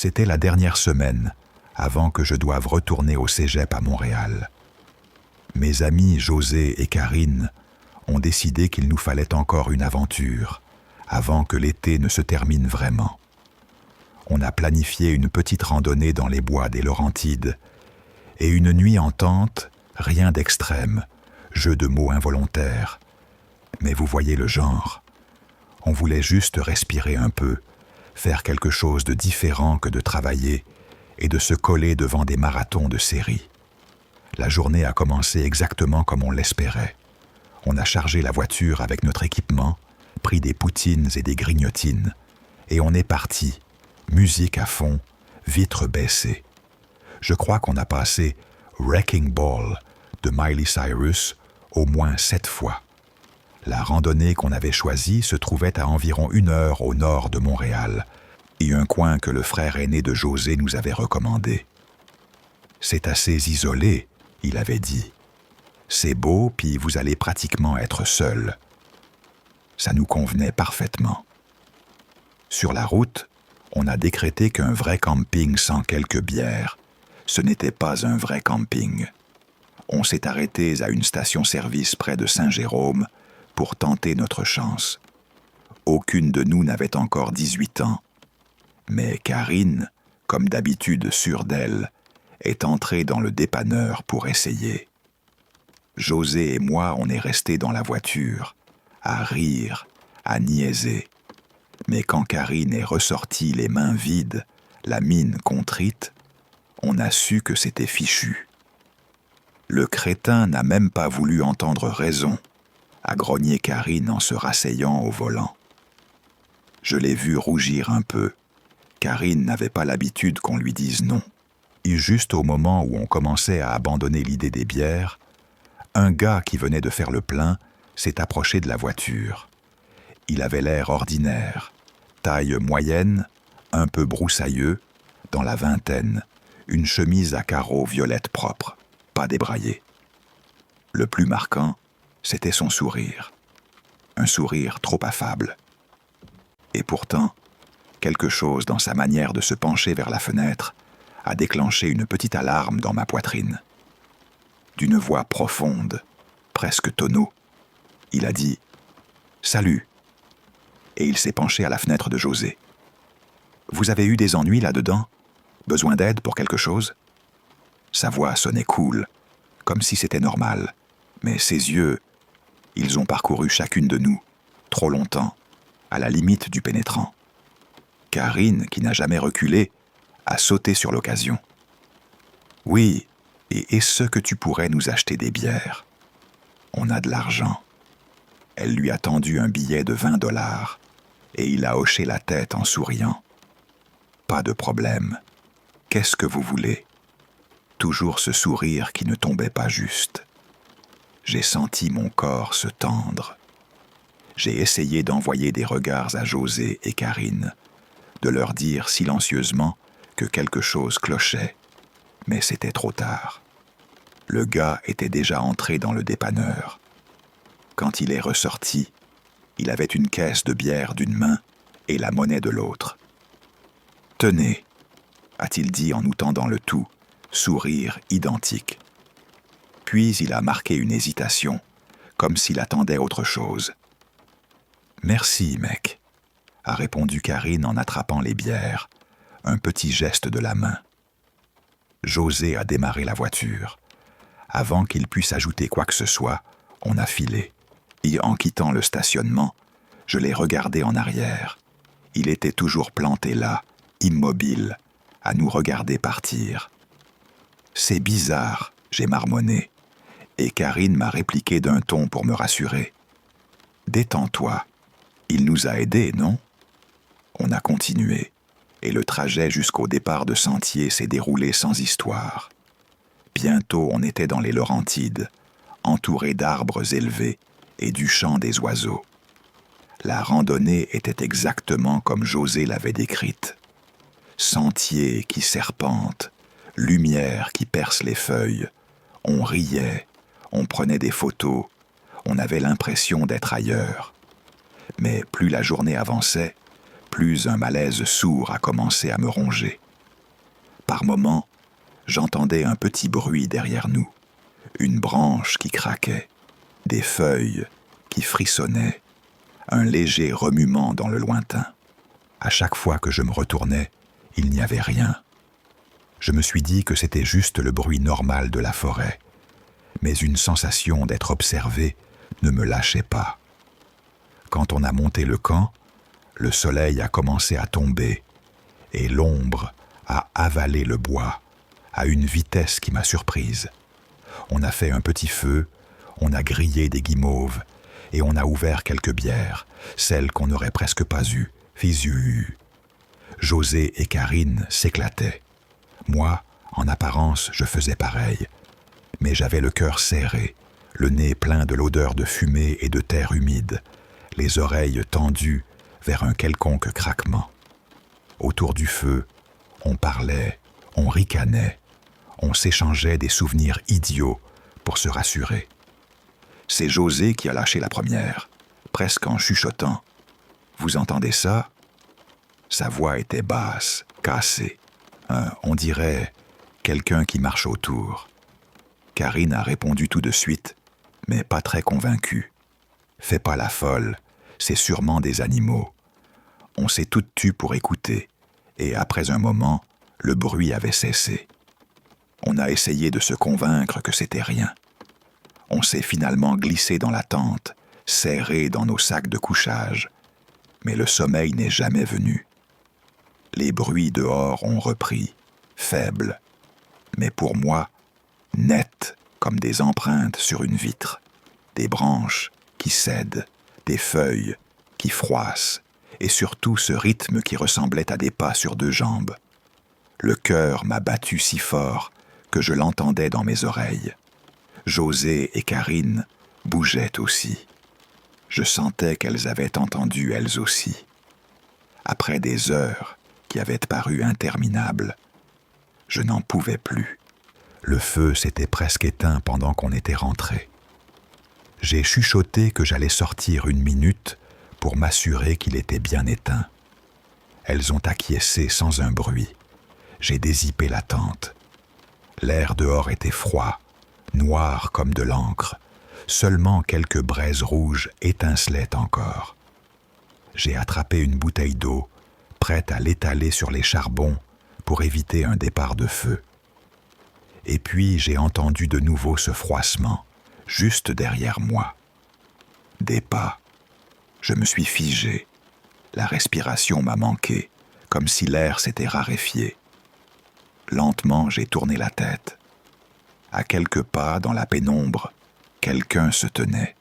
C'était la dernière semaine, avant que je doive retourner au cégep à Montréal. Mes amis José et Karine ont décidé qu'il nous fallait encore une aventure, avant que l'été ne se termine vraiment. On a planifié une petite randonnée dans les bois des Laurentides, et une nuit en tente, rien d'extrême, jeu de mots involontaire. Mais vous voyez le genre. On voulait juste respirer un peu, faire quelque chose de différent que de travailler et de se coller devant des marathons de série. La journée a commencé exactement comme on l'espérait. On a chargé la voiture avec notre équipement, pris des poutines et des grignotines, et on est parti, musique à fond, vitres baissées. Je crois qu'on a passé Wrecking Ball de Miley Cyrus au moins 7 fois. La randonnée qu'on avait choisie se trouvait à environ 1 heure au nord de Montréal, et un coin que le frère aîné de José nous avait recommandé. C'est assez isolé, il avait dit. C'est beau, puis vous allez pratiquement être seul. Ça nous convenait parfaitement. Sur la route, on a décrété qu'un vrai camping sans quelques bières, ce n'était pas un vrai camping. On s'est arrêtés à une station-service près de Saint-Jérôme pour tenter notre chance. Aucune de nous n'avait encore 18 ans. Mais Karine, comme d'habitude sûre d'elle, est entrée dans le dépanneur pour essayer. José et moi, on est restés dans la voiture, à rire, à niaiser. Mais quand Karine est ressortie les mains vides, la mine contrite, on a su que c'était fichu. Le crétin n'a même pas voulu entendre raison, a grogné Karine en se rasseyant au volant. Je l'ai vu rougir un peu. Karine n'avait pas l'habitude qu'on lui dise non. Et juste au moment où on commençait à abandonner l'idée des bières, un gars qui venait de faire le plein s'est approché de la voiture. Il avait l'air ordinaire, taille moyenne, un peu broussailleux, dans la vingtaine, une chemise à carreaux violette propre, pas débraillée. Le plus marquant, c'était son sourire. Un sourire trop affable. Et pourtant, quelque chose dans sa manière de se pencher vers la fenêtre a déclenché une petite alarme dans ma poitrine. D'une voix profonde, presque tonneau, il a dit « Salut !» et il s'est penché à la fenêtre de José. « Vous avez eu des ennuis là-dedans? Besoin d'aide pour quelque chose ?» Sa voix sonnait cool, comme si c'était normal, mais ses yeux, ils ont parcouru chacune de nous, trop longtemps, à la limite du pénétrant. Karine, qui n'a jamais reculé, a sauté sur l'occasion. « Oui, et est-ce que tu pourrais nous acheter des bières? On a de l'argent. » Elle lui a tendu un billet de 20 $, et il a hoché la tête en souriant. « Pas de problème. Qu'est-ce que vous voulez? » Toujours ce sourire qui ne tombait pas juste. J'ai senti mon corps se tendre. J'ai essayé d'envoyer des regards à José et Karine, de leur dire silencieusement que quelque chose clochait, mais c'était trop tard. Le gars était déjà entré dans le dépanneur. Quand il est ressorti, il avait une caisse de bière d'une main et la monnaie de l'autre. « Tenez », a-t-il dit en nous tendant le tout, sourire identique. Puis il a marqué une hésitation, comme s'il attendait autre chose. « Merci, mec », a répondu Karine en attrapant les bières, un petit geste de la main. José a démarré la voiture. Avant qu'il puisse ajouter quoi que ce soit, on a filé. Et en quittant le stationnement, je l'ai regardé en arrière. Il était toujours planté là, immobile, à nous regarder partir. « C'est bizarre », j'ai marmonné, et Karine m'a répliqué d'un ton pour me rassurer. « Détends-toi. Il nous a aidés, non ?» On a continué, et le trajet jusqu'au départ de sentier s'est déroulé sans histoire. Bientôt on était dans les Laurentides, entourés d'arbres élevés et du chant des oiseaux. La randonnée était exactement comme José l'avait décrite. Sentier qui serpente, lumière qui perce les feuilles, on riait, on prenait des photos, on avait l'impression d'être ailleurs. Mais plus la journée avançait, plus un malaise sourd a commencé à me ronger. Par moments, j'entendais un petit bruit derrière nous, une branche qui craquait, des feuilles qui frissonnaient, un léger remuement dans le lointain. À chaque fois que je me retournais, il n'y avait rien. Je me suis dit que c'était juste le bruit normal de la forêt, mais une sensation d'être observé ne me lâchait pas. Quand on a monté le camp, le soleil a commencé à tomber et l'ombre a avalé le bois à une vitesse qui m'a surprise. On a fait un petit feu, on a grillé des guimauves et on a ouvert quelques bières, celles qu'on n'aurait presque pas eues. Fisu. José et Karine s'éclataient. Moi, en apparence, je faisais pareil. Mais j'avais le cœur serré, le nez plein de l'odeur de fumée et de terre humide, les oreilles tendues vers un quelconque craquement. Autour du feu, on parlait, on ricanait, on s'échangeait des souvenirs idiots pour se rassurer. C'est José qui a lâché la première, presque en chuchotant. « Vous entendez ça ?» Sa voix était basse, cassée. On dirait quelqu'un qui marche autour. Karine a répondu tout de suite, mais pas très convaincue. « Fais pas la folle, c'est sûrement des animaux. » On s'est toutes tues pour écouter, et après un moment, le bruit avait cessé. On a essayé de se convaincre que c'était rien. On s'est finalement glissé dans la tente, serré dans nos sacs de couchage. Mais le sommeil n'est jamais venu. Les bruits dehors ont repris, faibles, mais pour moi, nets comme des empreintes sur une vitre, des branches qui cèdent, des feuilles qui froissent, et surtout ce rythme qui ressemblait à des pas sur deux jambes. Le cœur m'a battu si fort que je l'entendais dans mes oreilles. José et Karine bougeaient aussi. Je sentais qu'elles avaient entendu elles aussi. Après des heures qui avaient paru interminables, je n'en pouvais plus. Le feu s'était presque éteint pendant qu'on était rentré. J'ai chuchoté que j'allais sortir une minute pour m'assurer qu'il était bien éteint. Elles ont acquiescé sans un bruit. J'ai dézippé la tente. L'air dehors était froid, noir comme de l'encre. Seulement quelques braises rouges étincelaient encore. J'ai attrapé une bouteille d'eau, prête à l'étaler sur les charbons pour éviter un départ de feu. Et puis j'ai entendu de nouveau ce froissement, juste derrière moi. Des pas. Je me suis figé. La respiration m'a manqué, comme si l'air s'était raréfié. Lentement, j'ai tourné la tête. À quelques pas, dans la pénombre, quelqu'un se tenait.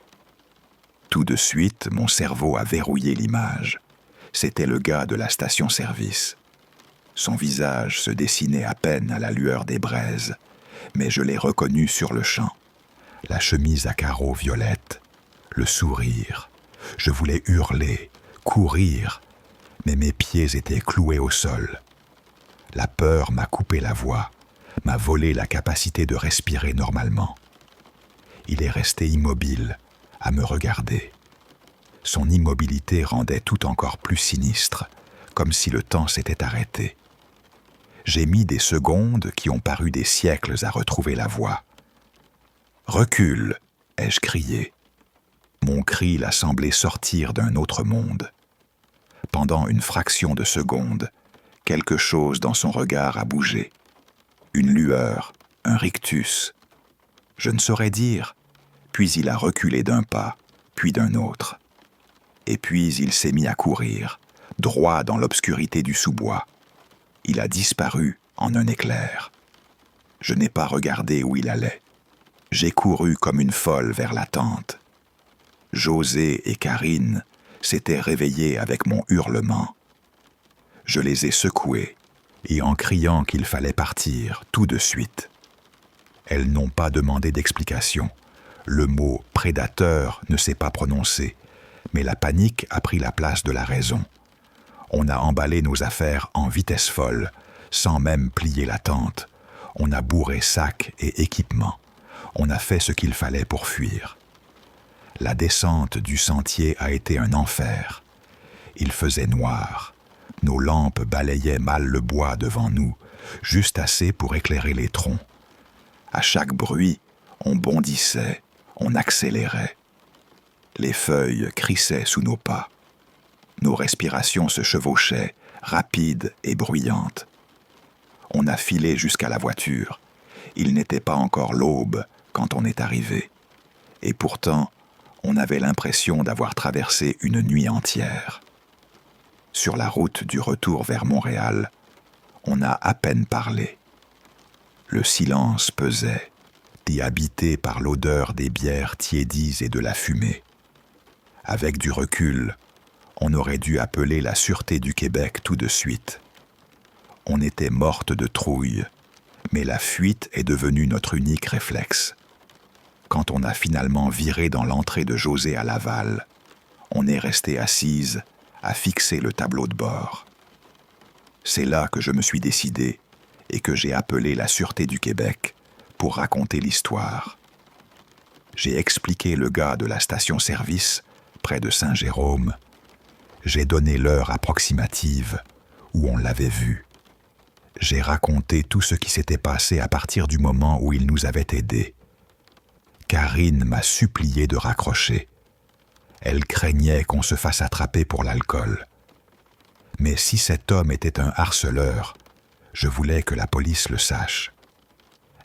Tout de suite, mon cerveau a verrouillé l'image. C'était le gars de la station-service. Son visage se dessinait à peine à la lueur des braises, mais je l'ai reconnu sur le champ. La chemise à carreaux violettes, le sourire. Je voulais hurler, courir, mais mes pieds étaient cloués au sol. La peur m'a coupé la voix, m'a volé la capacité de respirer normalement. Il est resté immobile, à me regarder. Son immobilité rendait tout encore plus sinistre, comme si le temps s'était arrêté. J'ai mis des secondes qui ont paru des siècles à retrouver la voix. « Recule !» ai-je crié. Mon cri l'a semblé sortir d'un autre monde. Pendant une fraction de seconde, quelque chose dans son regard a bougé. Une lueur, un rictus. Je ne saurais dire. Puis il a reculé d'un pas, puis d'un autre. Et puis il s'est mis à courir, droit dans l'obscurité du sous-bois. Il a disparu en un éclair. Je n'ai pas regardé où il allait. J'ai couru comme une folle vers la tente. José et Karine s'étaient réveillés avec mon hurlement. Je les ai secoués, et en criant qu'il fallait partir tout de suite. Elles n'ont pas demandé d'explication. Le mot « prédateur » ne s'est pas prononcé, mais la panique a pris la place de la raison. On a emballé nos affaires en vitesse folle, sans même plier la tente. On a bourré sacs et équipements. On a fait ce qu'il fallait pour fuir. La descente du sentier a été un enfer. Il faisait noir. Nos lampes balayaient mal le bois devant nous, juste assez pour éclairer les troncs. À chaque bruit, on bondissait, on accélérait. Les feuilles crissaient sous nos pas. Nos respirations se chevauchaient, rapides et bruyantes. On a filé jusqu'à la voiture. Il n'était pas encore l'aube quand on est arrivé. Et pourtant, on avait l'impression d'avoir traversé une nuit entière. Sur la route du retour vers Montréal, on a à peine parlé. Le silence pesait, habité par l'odeur des bières tiédies et de la fumée. Avec du recul, on aurait dû appeler la Sûreté du Québec tout de suite. On était morte de trouille, mais la fuite est devenue notre unique réflexe. Quand on a finalement viré dans l'entrée de José à Laval, on est resté assise à fixer le tableau de bord. C'est là que je me suis décidé et que j'ai appelé la Sûreté du Québec pour raconter l'histoire. J'ai expliqué le gars de la station-service près de Saint-Jérôme. J'ai donné l'heure approximative où on l'avait vu. J'ai raconté tout ce qui s'était passé à partir du moment où il nous avait aidés. Karine m'a supplié de raccrocher. Elle craignait qu'on se fasse attraper pour l'alcool. Mais si cet homme était un harceleur, je voulais que la police le sache.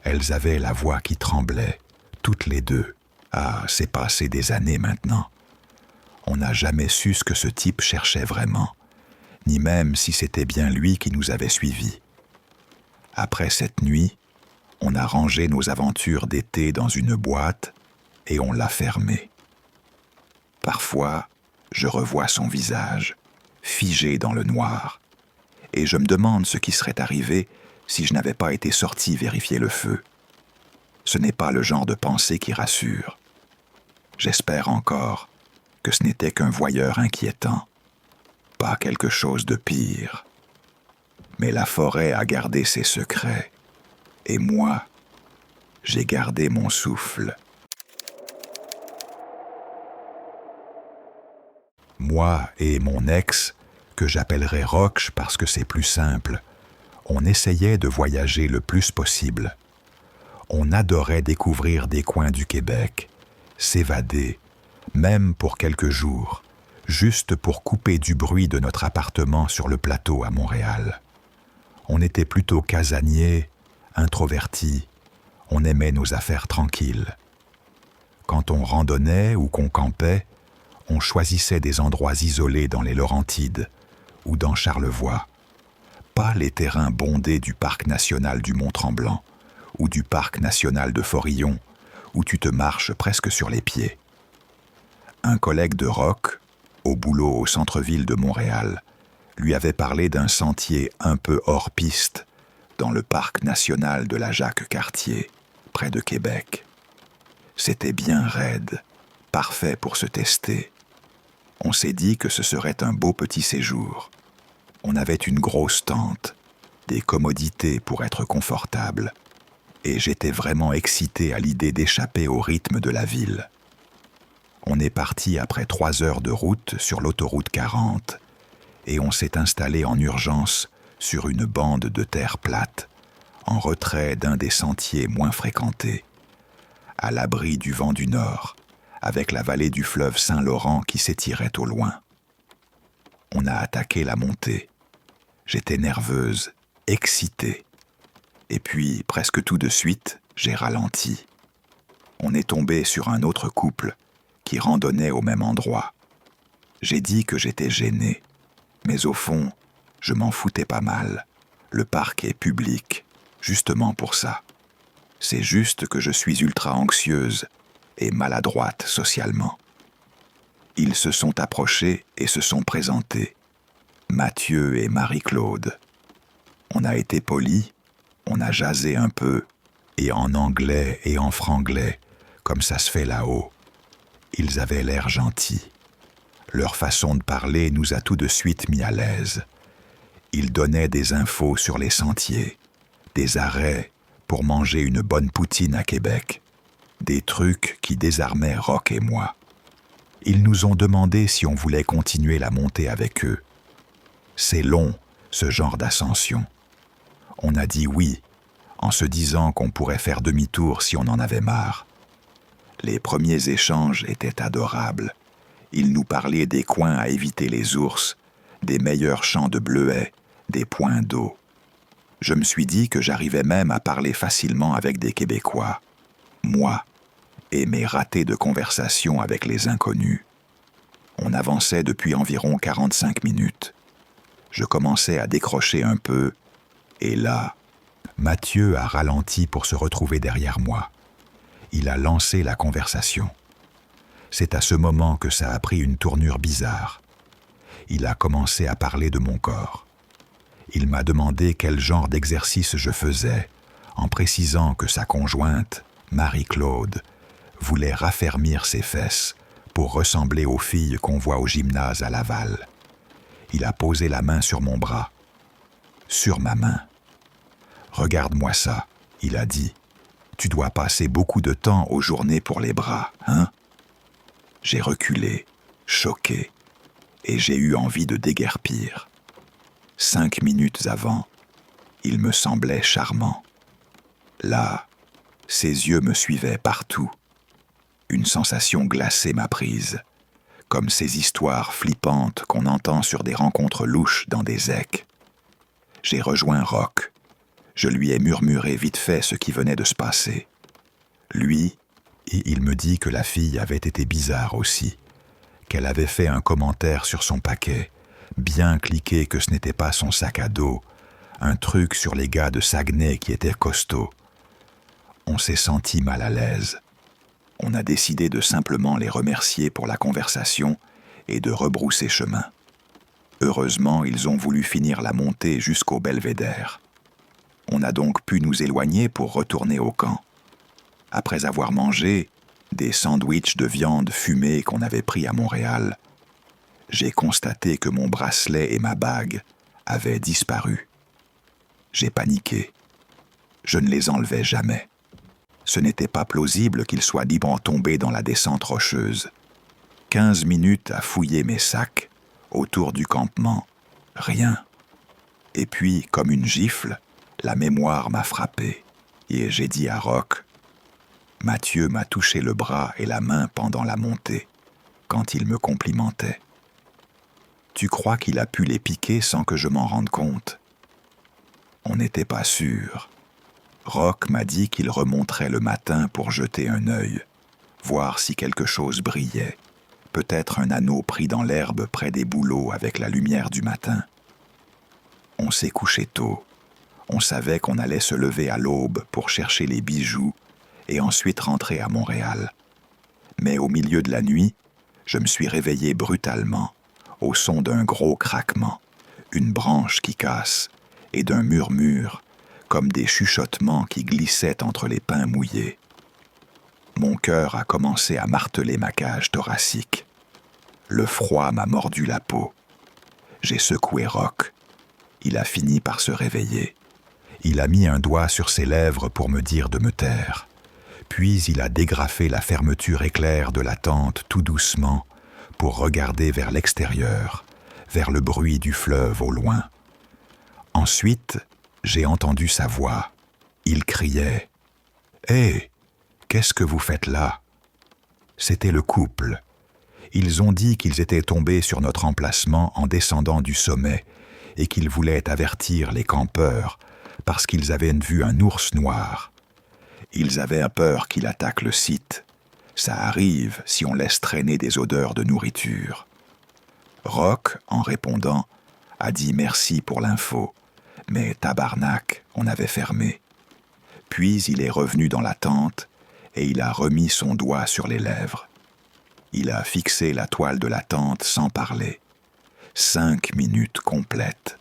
Elles avaient la voix qui tremblait, toutes les deux. Ah, c'est passé des années maintenant. On n'a jamais su ce que ce type cherchait vraiment, ni même si c'était bien lui qui nous avait suivis. Après cette nuit, on a rangé nos aventures d'été dans une boîte et on l'a fermée. Parfois, je revois son visage, figé dans le noir, et je me demande ce qui serait arrivé si je n'avais pas été sorti vérifier le feu. Ce n'est pas le genre de pensée qui rassure. J'espère encore que ce n'était qu'un voyeur inquiétant, pas quelque chose de pire. Mais la forêt a gardé ses secrets, et moi, j'ai gardé mon souffle. Moi et mon ex, que j'appellerai Roch parce que c'est plus simple, on essayait de voyager le plus possible. On adorait découvrir des coins du Québec, s'évader, même pour quelques jours, juste pour couper du bruit de notre appartement sur le plateau à Montréal. On était plutôt casaniers, introvertis, on aimait nos affaires tranquilles. Quand on randonnait ou qu'on campait, on choisissait des endroits isolés dans les Laurentides ou dans Charlevoix, pas les terrains bondés du parc national du Mont-Tremblant ou du parc national de Forillon, où tu te marches presque sur les pieds. Un collègue de Roch, au boulot au centre-ville de Montréal, lui avait parlé d'un sentier un peu hors piste dans le parc national de la Jacques-Cartier, près de Québec. C'était bien raide, parfait pour se tester. On s'est dit que ce serait un beau petit séjour. On avait une grosse tente, des commodités pour être confortable, et j'étais vraiment excité à l'idée d'échapper au rythme de la ville. On est parti après 3 heures de route sur l'autoroute 40, et on s'est installé en urgence sur une bande de terre plate, en retrait d'un des sentiers moins fréquentés, à l'abri du vent du nord, avec la vallée du fleuve Saint-Laurent qui s'étirait au loin. On a attaqué la montée. J'étais nerveuse, excitée. Et puis, presque tout de suite, j'ai ralenti. On est tombé sur un autre couple qui randonnait au même endroit. J'ai dit que j'étais gêné, mais au fond, je m'en foutais pas mal. Le parc est public, justement pour ça. C'est juste que je suis ultra anxieuse et maladroite socialement. Ils se sont approchés et se sont présentés. Mathieu et Marie-Claude. On a été polis, on a jasé un peu, et en anglais et en franglais, comme ça se fait là-haut. Ils avaient l'air gentils. Leur façon de parler nous a tout de suite mis à l'aise. Ils donnaient des infos sur les sentiers, des arrêts pour manger une bonne poutine à Québec, des trucs qui désarmaient Roch et moi. Ils nous ont demandé si on voulait continuer la montée avec eux. C'est long, ce genre d'ascension. On a dit oui, en se disant qu'on pourrait faire demi-tour si on en avait marre. Les premiers échanges étaient adorables. Il nous parlait des coins à éviter les ours, des meilleurs champs de bleuets, des points d'eau. Je me suis dit que j'arrivais même à parler facilement avec des Québécois. Moi, et mes ratés de conversation avec les inconnus. On avançait depuis environ 45 minutes. Je commençais à décrocher un peu, et là, Mathieu a ralenti pour se retrouver derrière moi. Il a lancé la conversation. C'est à ce moment que ça a pris une tournure bizarre. Il a commencé à parler de mon corps. Il m'a demandé quel genre d'exercice je faisais, en précisant que sa conjointe, Marie-Claude, voulait raffermir ses fesses pour ressembler aux filles qu'on voit au gymnase à Laval. Il a posé la main sur mon bras. Sur ma main. « Regarde-moi ça », il a dit. « Tu dois passer beaucoup de temps aux journées pour les bras, hein ?» J'ai reculé, choqué, et j'ai eu envie de déguerpir. 5 minutes avant, il me semblait charmant. Là, ses yeux me suivaient partout. Une sensation glacée m'a prise, comme ces histoires flippantes qu'on entend sur des rencontres louches dans des zèques. J'ai rejoint Roch. Je lui ai murmuré vite fait ce qui venait de se passer. Lui, et il me dit que la fille avait été bizarre aussi, qu'elle avait fait un commentaire sur son paquet, bien cliqué que ce n'était pas son sac à dos, un truc sur les gars de Saguenay qui étaient costauds. On s'est senti mal à l'aise. On a décidé de simplement les remercier pour la conversation et de rebrousser chemin. Heureusement, ils ont voulu finir la montée jusqu'au belvédère. On a donc pu nous éloigner pour retourner au camp. Après avoir mangé des sandwichs de viande fumée qu'on avait pris à Montréal, j'ai constaté que mon bracelet et ma bague avaient disparu. J'ai paniqué. Je ne les enlevais jamais. Ce n'était pas plausible qu'ils soient librement tombés dans la descente rocheuse. 15 minutes à fouiller mes sacs, autour du campement, rien. Et puis, comme une gifle, la mémoire m'a frappé, et j'ai dit à Roch, « Mathieu m'a touché le bras et la main pendant la montée, quand il me complimentait. Tu crois qu'il a pu les piquer sans que je m'en rende compte ?» On n'était pas sûr. Roch m'a dit qu'il remonterait le matin pour jeter un œil, voir si quelque chose brillait, peut-être un anneau pris dans l'herbe près des bouleaux avec la lumière du matin. On s'est couché tôt. On savait qu'on allait se lever à l'aube pour chercher les bijoux et ensuite rentrer à Montréal. Mais au milieu de la nuit, je me suis réveillé brutalement, au son d'un gros craquement, une branche qui casse et d'un murmure, comme des chuchotements qui glissaient entre les pins mouillés. Mon cœur a commencé à marteler ma cage thoracique. Le froid m'a mordu la peau. J'ai secoué Roch. Il a fini par se réveiller. Il a mis un doigt sur ses lèvres pour me dire de me taire. Puis il a dégrafé la fermeture éclair de la tente tout doucement pour regarder vers l'extérieur, vers le bruit du fleuve au loin. Ensuite, j'ai entendu sa voix. Il criait « Hé, qu'est-ce que vous faites là ?» C'était le couple. Ils ont dit qu'ils étaient tombés sur notre emplacement en descendant du sommet et qu'ils voulaient avertir les campeurs parce qu'ils avaient vu un ours noir. Ils avaient peur qu'il attaque le site. Ça arrive si on laisse traîner des odeurs de nourriture. Roch, en répondant, a dit merci pour l'info, mais tabarnak, on avait fermé. Puis il est revenu dans la tente et il a remis son doigt sur les lèvres. Il a fixé la toile de la tente sans parler. 5 minutes complètes.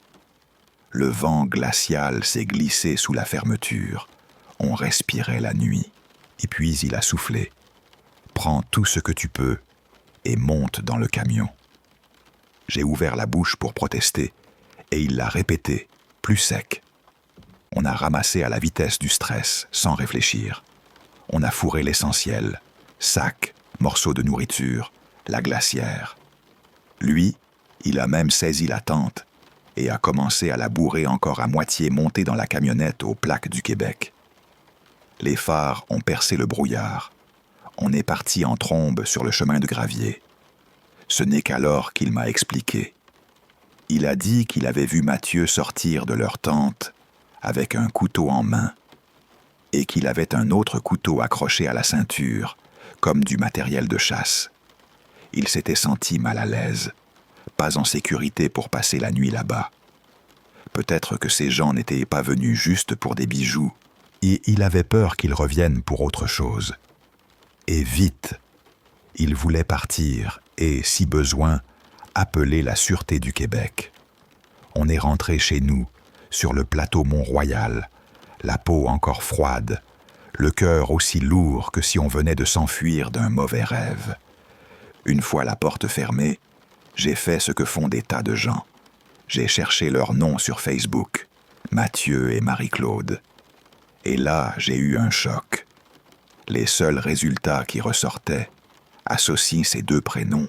Le vent glacial s'est glissé sous la fermeture. On respirait la nuit. Et puis il a soufflé. « Prends tout ce que tu peux et monte dans le camion. » J'ai ouvert la bouche pour protester et il l'a répété, plus sec. On a ramassé à la vitesse du stress, sans réfléchir. On a fourré l'essentiel. Sac, morceaux de nourriture, la glacière. Lui, il a même saisi la tente et a commencé à la bourrer encore à moitié montée dans la camionnette aux plaques du Québec. Les phares ont percé le brouillard. On est parti en trombe sur le chemin de gravier. Ce n'est qu'alors qu'il m'a expliqué. Il a dit qu'il avait vu Mathieu sortir de leur tente avec un couteau en main et qu'il avait un autre couteau accroché à la ceinture, comme du matériel de chasse. Il s'était senti mal à l'aise, pas en sécurité pour passer la nuit là-bas. Peut-être que ces gens n'étaient pas venus juste pour des bijoux, et il avait peur qu'ils reviennent pour autre chose. Et vite, il voulait partir et, si besoin, appeler la Sûreté du Québec. On est rentré chez nous, sur le plateau Mont-Royal, la peau encore froide, le cœur aussi lourd que si on venait de s'enfuir d'un mauvais rêve. Une fois la porte fermée, j'ai fait ce que font des tas de gens. J'ai cherché leurs noms sur Facebook, Mathieu et Marie-Claude. Et là, j'ai eu un choc. Les seuls résultats qui ressortaient associent ces deux prénoms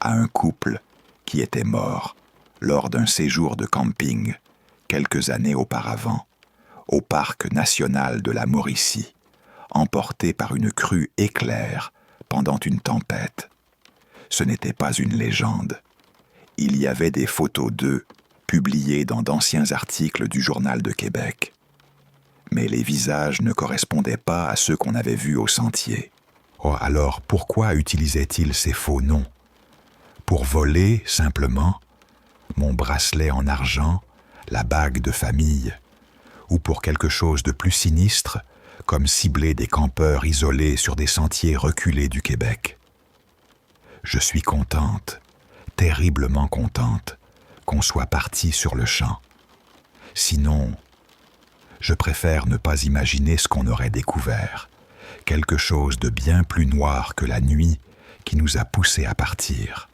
à un couple qui était mort lors d'un séjour de camping quelques années auparavant, au parc national de la Mauricie, emporté par une crue éclair pendant une tempête. Ce n'était pas une légende. Il y avait des photos d'eux, publiées dans d'anciens articles du Journal de Québec. Mais les visages ne correspondaient pas à ceux qu'on avait vus au sentier. Oh, alors pourquoi utilisaient-ils ces faux noms? Pour voler, simplement, mon bracelet en argent, la bague de famille, ou pour quelque chose de plus sinistre, comme cibler des campeurs isolés sur des sentiers reculés du Québec. Je suis contente, terriblement contente, qu'on soit parti sur le champ. Sinon, je préfère ne pas imaginer ce qu'on aurait découvert, quelque chose de bien plus noir que la nuit qui nous a poussés à partir.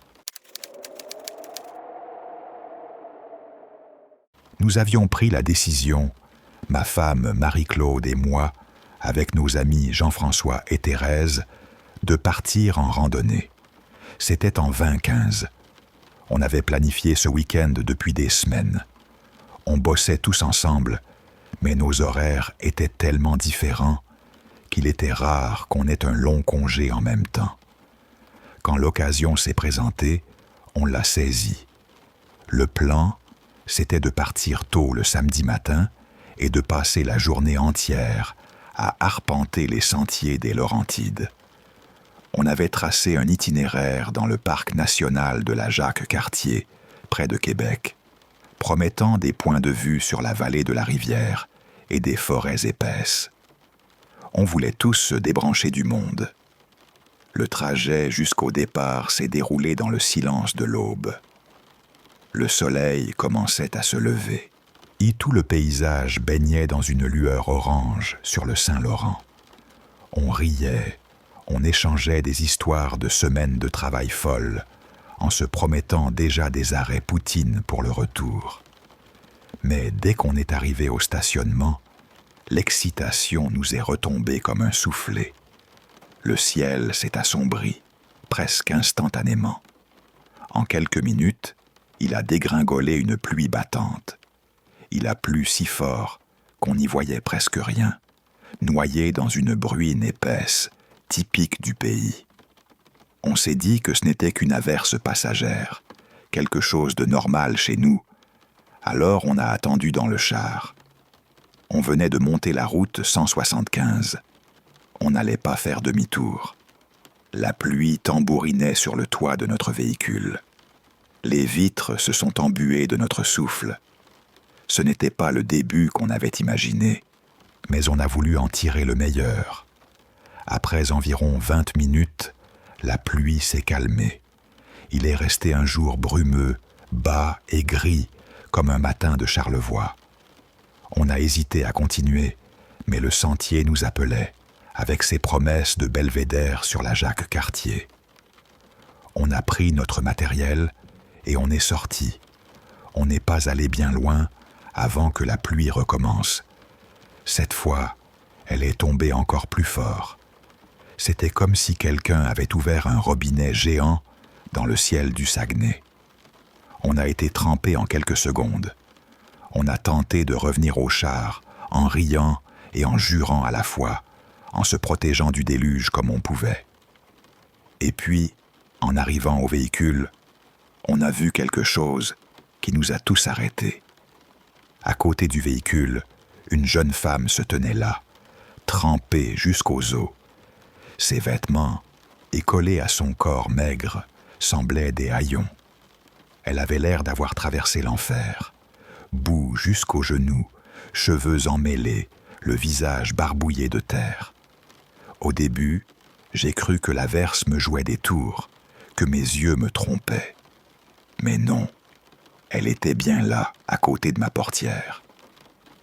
Nous avions pris la décision, ma femme Marie-Claude et moi, avec nos amis Jean-François et Thérèse, de partir en randonnée. C'était en 2015. On avait planifié ce week-end depuis des semaines. On bossait tous ensemble, mais nos horaires étaient tellement différents qu'il était rare qu'on ait un long congé en même temps. Quand l'occasion s'est présentée, on l'a saisie. Le plan, c'était de partir tôt le samedi matin et de passer la journée entière à arpenter les sentiers des Laurentides. On avait tracé un itinéraire dans le parc national de la Jacques-Cartier, près de Québec, promettant des points de vue sur la vallée de la rivière et des forêts épaisses. On voulait tous se débrancher du monde. Le trajet jusqu'au départ s'est déroulé dans le silence de l'aube. Le soleil commençait à se lever, et tout le paysage baignait dans une lueur orange sur le Saint-Laurent. On riait, on échangeait des histoires de semaines de travail folles, en se promettant déjà des arrêts poutine pour le retour. Mais dès qu'on est arrivé au stationnement, l'excitation nous est retombée comme un soufflet. Le ciel s'est assombri, presque instantanément. En quelques minutes, il a dégringolé une pluie battante. Il a plu si fort qu'on n'y voyait presque rien, noyé dans une bruine épaisse, typique du pays. On s'est dit que ce n'était qu'une averse passagère, quelque chose de normal chez nous. Alors on a attendu dans le char. On venait de monter la route 175. On n'allait pas faire demi-tour. La pluie tambourinait sur le toit de notre véhicule. Les vitres se sont embuées de notre souffle. Ce n'était pas le début qu'on avait imaginé, mais on a voulu en tirer le meilleur. Après environ 20 minutes, la pluie s'est calmée. Il est resté un jour brumeux, bas et gris, comme un matin de Charlevoix. On a hésité à continuer, mais le sentier nous appelait, avec ses promesses de belvédère sur la Jacques-Cartier. On a pris notre matériel et on est sorti. On n'est pas allé bien loin avant que la pluie recommence. Cette fois, elle est tombée encore plus fort. C'était comme si quelqu'un avait ouvert un robinet géant dans le ciel du Saguenay. On a été trempés en quelques secondes. On a tenté de revenir au char, en riant et en jurant à la fois, en se protégeant du déluge comme on pouvait. Et puis, en arrivant au véhicule, on a vu quelque chose qui nous a tous arrêtés. À côté du véhicule, une jeune femme se tenait là, trempée jusqu'aux os. Ses vêtements, écolés à son corps maigre, semblaient des haillons. Elle avait l'air d'avoir traversé l'enfer, boue jusqu'aux genoux, cheveux emmêlés, le visage barbouillé de terre. Au début, j'ai cru que l'averse me jouait des tours, que mes yeux me trompaient. Mais non, elle était bien là, à côté de ma portière.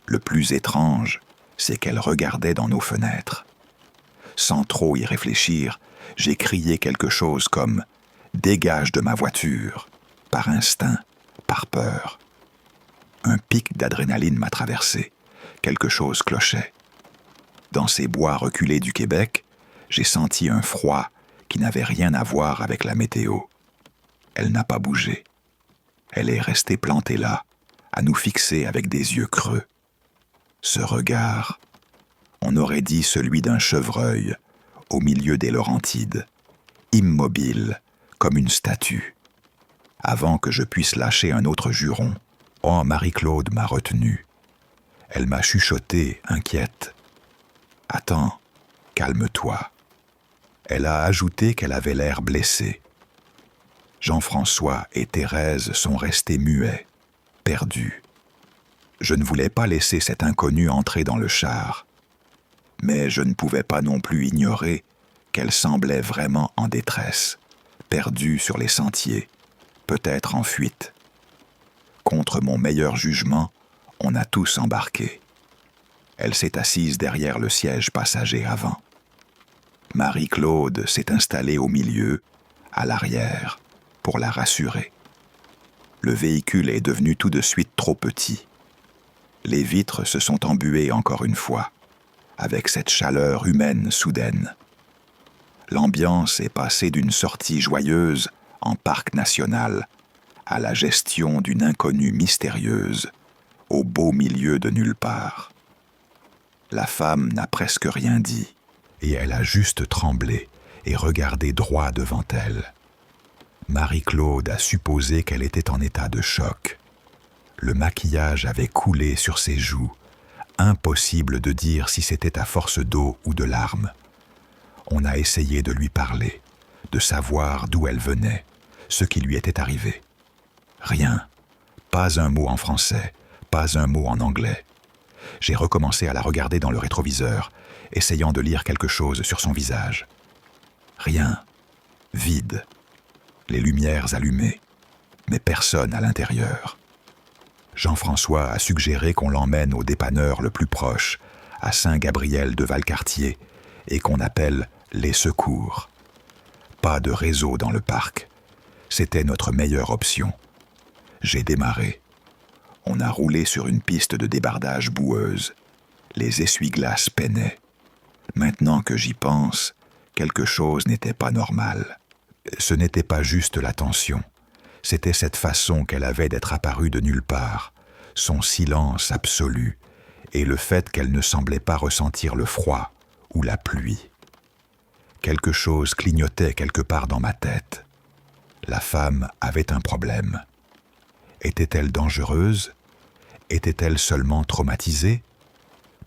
Le plus étrange, c'est qu'elle regardait dans nos fenêtres. Sans trop y réfléchir, j'ai crié quelque chose comme « Dégage de ma voiture !» par instinct, par peur. Un pic d'adrénaline m'a traversé, quelque chose clochait. Dans ces bois reculés du Québec, j'ai senti un froid qui n'avait rien à voir avec la météo. Elle n'a pas bougé. Elle est restée plantée là, à nous fixer avec des yeux creux. Ce regard, on aurait dit celui d'un chevreuil au milieu des Laurentides, immobile comme une statue. Avant que je puisse lâcher un autre juron, oh, Marie-Claude m'a retenu. Elle m'a chuchoté, inquiète. « Attends, calme-toi. » Elle a ajouté qu'elle avait l'air blessée. Jean-François et Thérèse sont restés muets, perdus. Je ne voulais pas laisser cet inconnu entrer dans le char, mais je ne pouvais pas non plus ignorer qu'elle semblait vraiment en détresse, perdue sur les sentiers, peut-être en fuite. Contre mon meilleur jugement, on a tous embarqué. Elle s'est assise derrière le siège passager avant. Marie-Claude s'est installée au milieu, à l'arrière, pour la rassurer. Le véhicule est devenu tout de suite trop petit. Les vitres se sont embuées encore une fois, avec cette chaleur humaine soudaine. L'ambiance est passée d'une sortie joyeuse en parc national à la gestion d'une inconnue mystérieuse, au beau milieu de nulle part. La femme n'a presque rien dit, et elle a juste tremblé et regardé droit devant elle. Marie-Claude a supposé qu'elle était en état de choc. Le maquillage avait coulé sur ses joues. Impossible de dire si c'était à force d'eau ou de larmes. On a essayé de lui parler, de savoir d'où elle venait, ce qui lui était arrivé. Rien, pas un mot en français, pas un mot en anglais. J'ai recommencé à la regarder dans le rétroviseur, essayant de lire quelque chose sur son visage. Rien, vide, les lumières allumées, mais personne à l'intérieur. Jean-François a suggéré qu'on l'emmène au dépanneur le plus proche, à Saint-Gabriel de Valcartier, et qu'on appelle les secours. Pas de réseau dans le parc. C'était notre meilleure option. J'ai démarré. On a roulé sur une piste de débardage boueuse. Les essuie-glaces peinaient. Maintenant que j'y pense, quelque chose n'était pas normal. Ce n'était pas juste la tension. C'était cette façon qu'elle avait d'être apparue de nulle part, son silence absolu, et le fait qu'elle ne semblait pas ressentir le froid ou la pluie. Quelque chose clignotait quelque part dans ma tête. La femme avait un problème. Était-elle dangereuse? Était-elle seulement traumatisée?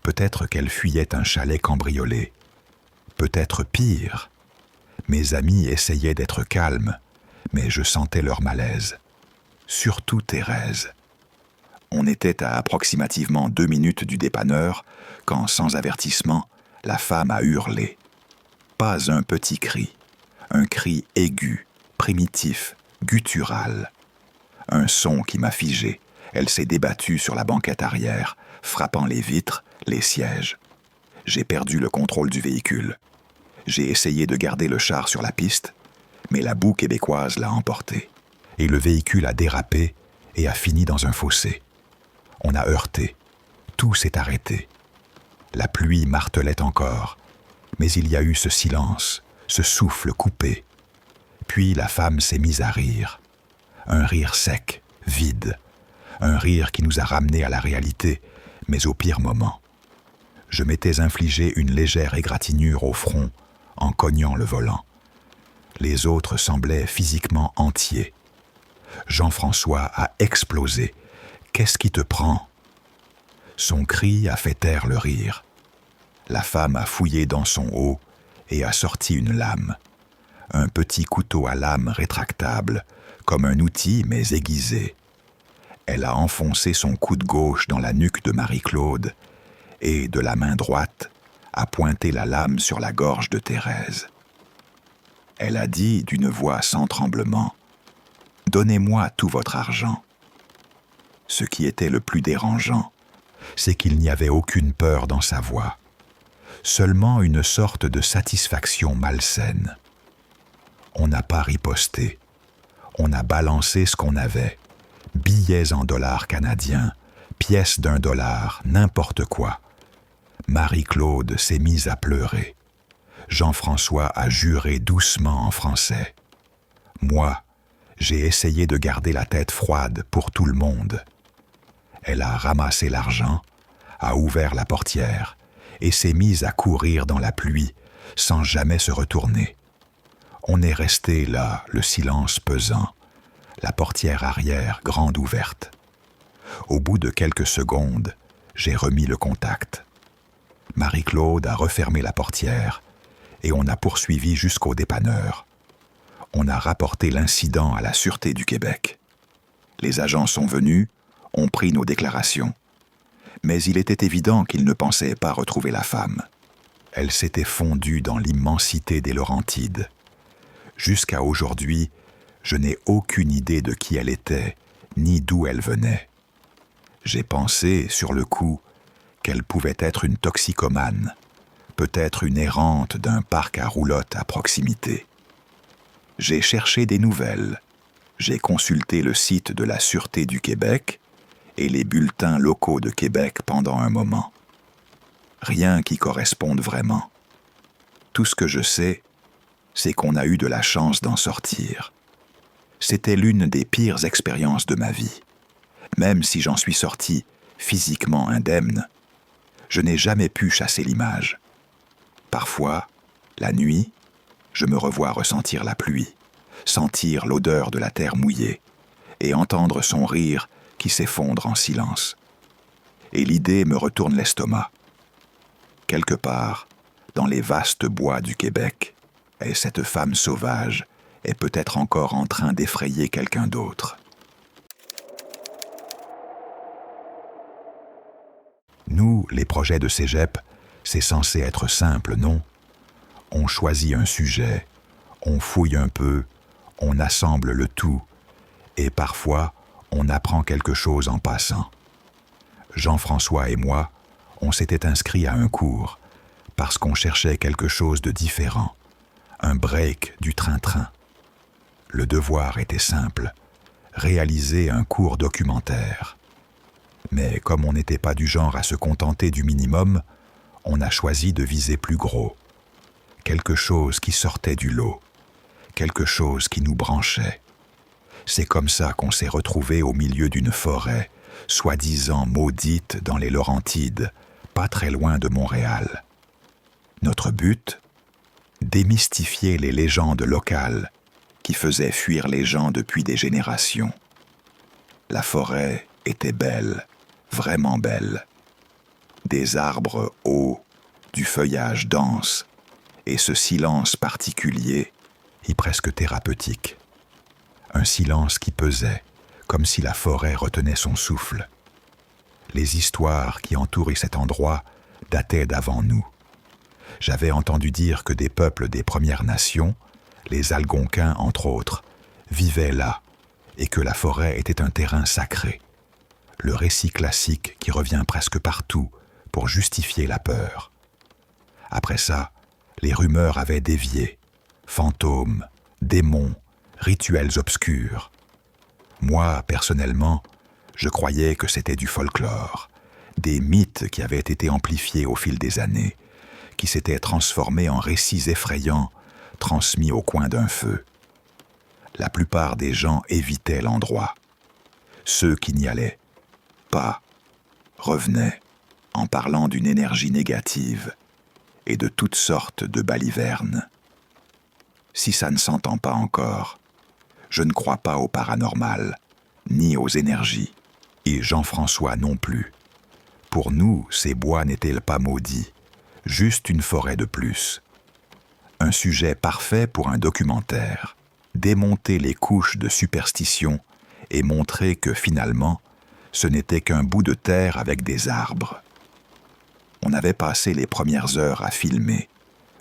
Peut-être qu'elle fuyait un chalet cambriolé. Peut-être pire. Mes amis essayaient d'être calmes, mais je sentais leur malaise. Surtout Thérèse. On était à approximativement 2 minutes du dépanneur quand, sans avertissement, la femme a hurlé. Pas un petit cri, un cri aigu, primitif, guttural. Un son qui m'a figé. Elle s'est débattue sur la banquette arrière, frappant les vitres, les sièges. J'ai perdu le contrôle du véhicule. J'ai essayé de garder le char sur la piste, mais la boue québécoise l'a emporté. Et le véhicule a dérapé et a fini dans un fossé. On a heurté. Tout s'est arrêté. La pluie martelait encore, mais il y a eu ce silence, ce souffle coupé. Puis la femme s'est mise à rire. un rire sec, vide, un rire qui nous a ramenés à la réalité, mais au pire moment. Je m'étais infligé une légère égratignure au front en cognant le volant. Les autres semblaient physiquement entiers. Jean-François a explosé. « Qu'est-ce qui te prend ?» Son cri a fait taire le rire. La femme a fouillé dans son haut et a sorti une lame. Un petit couteau à lame rétractable, comme un outil mais aiguisé. Elle a enfoncé son coude gauche dans la nuque de Marie-Claude et, de la main droite, a pointé la lame sur la gorge de Thérèse. Elle a dit d'une voix sans tremblement « Donnez-moi tout votre argent ». Ce qui était le plus dérangeant, c'est qu'il n'y avait aucune peur dans sa voix, seulement une sorte de satisfaction malsaine. On n'a pas riposté, on a balancé ce qu'on avait, billets en dollars canadiens, pièces d'$1, n'importe quoi. Marie-Claude s'est mise à pleurer. Jean-François a juré doucement en français. Moi, j'ai essayé de garder la tête froide pour tout le monde. Elle a ramassé l'argent, a ouvert la portière et s'est mise à courir dans la pluie sans jamais se retourner. On est resté là, le silence pesant, la portière arrière grande ouverte. Au bout de quelques secondes, j'ai remis le contact. Marie-Claude a refermé la portière et on a poursuivi jusqu'au dépanneur. On a rapporté l'incident à la Sûreté du Québec. Les agents sont venus, ont pris nos déclarations. Mais il était évident qu'ils ne pensaient pas retrouver la femme. Elle s'était fondue dans l'immensité des Laurentides. Jusqu'à aujourd'hui, je n'ai aucune idée de qui elle était, ni d'où elle venait. J'ai pensé, sur le coup, qu'elle pouvait être une toxicomane, peut-être une errante d'un parc à roulottes à proximité. J'ai cherché des nouvelles. J'ai consulté le site de la Sûreté du Québec et les bulletins locaux de Québec pendant un moment. Rien qui corresponde vraiment. Tout ce que je sais, c'est qu'on a eu de la chance d'en sortir. C'était l'une des pires expériences de ma vie. Même si j'en suis sorti physiquement indemne, je n'ai jamais pu chasser l'image. Parfois, la nuit, je me revois ressentir la pluie, sentir l'odeur de la terre mouillée et entendre son rire qui s'effondre en silence. Et l'idée me retourne l'estomac. Quelque part, dans les vastes bois du Québec, et cette femme sauvage est peut-être encore en train d'effrayer quelqu'un d'autre. Nous, les projets de cégep, c'est censé être simple, non? On choisit un sujet, on fouille un peu, on assemble le tout, et parfois, on apprend quelque chose en passant. Jean-François et moi, on s'était inscrits à un cours, parce qu'on cherchait quelque chose de différent, un break du train-train. Le devoir était simple, réaliser un court documentaire. Mais comme on n'était pas du genre à se contenter du minimum, on a choisi de viser plus gros. Quelque chose qui sortait du lot, quelque chose qui nous branchait. C'est comme ça qu'on s'est retrouvés au milieu d'une forêt, soi-disant maudite dans les Laurentides, pas très loin de Montréal. Notre but ? Démystifier les légendes locales qui faisaient fuir les gens depuis des générations. La forêt était belle, vraiment belle. Des arbres hauts, du feuillage dense, et ce silence particulier, et presque thérapeutique. Un silence qui pesait, comme si la forêt retenait son souffle. Les histoires qui entouraient cet endroit dataient d'avant nous. J'avais entendu dire que des peuples des Premières Nations, les Algonquins entre autres, vivaient là, et que la forêt était un terrain sacré. Le récit classique qui revient presque partout pour justifier la peur. Après ça, les rumeurs avaient dévié. Fantômes, démons, rituels obscurs. Moi, personnellement, je croyais que c'était du folklore, des mythes qui avaient été amplifiés au fil des années, qui s'étaient transformés en récits effrayants, transmis au coin d'un feu. la plupart des gens évitaient l'endroit. Ceux qui n'y allaient pas revenaient en parlant d'une énergie négative et de toutes sortes de balivernes. Si ça ne s'entend pas encore, je ne crois pas au paranormal, ni aux énergies, et Jean-François non plus. Pour nous, ces bois n'étaient pas maudits, juste une forêt de plus. Un sujet parfait pour un documentaire, démonter les couches de superstition et montrer que finalement, ce n'était qu'un bout de terre avec des arbres. On avait passé les premières heures à filmer,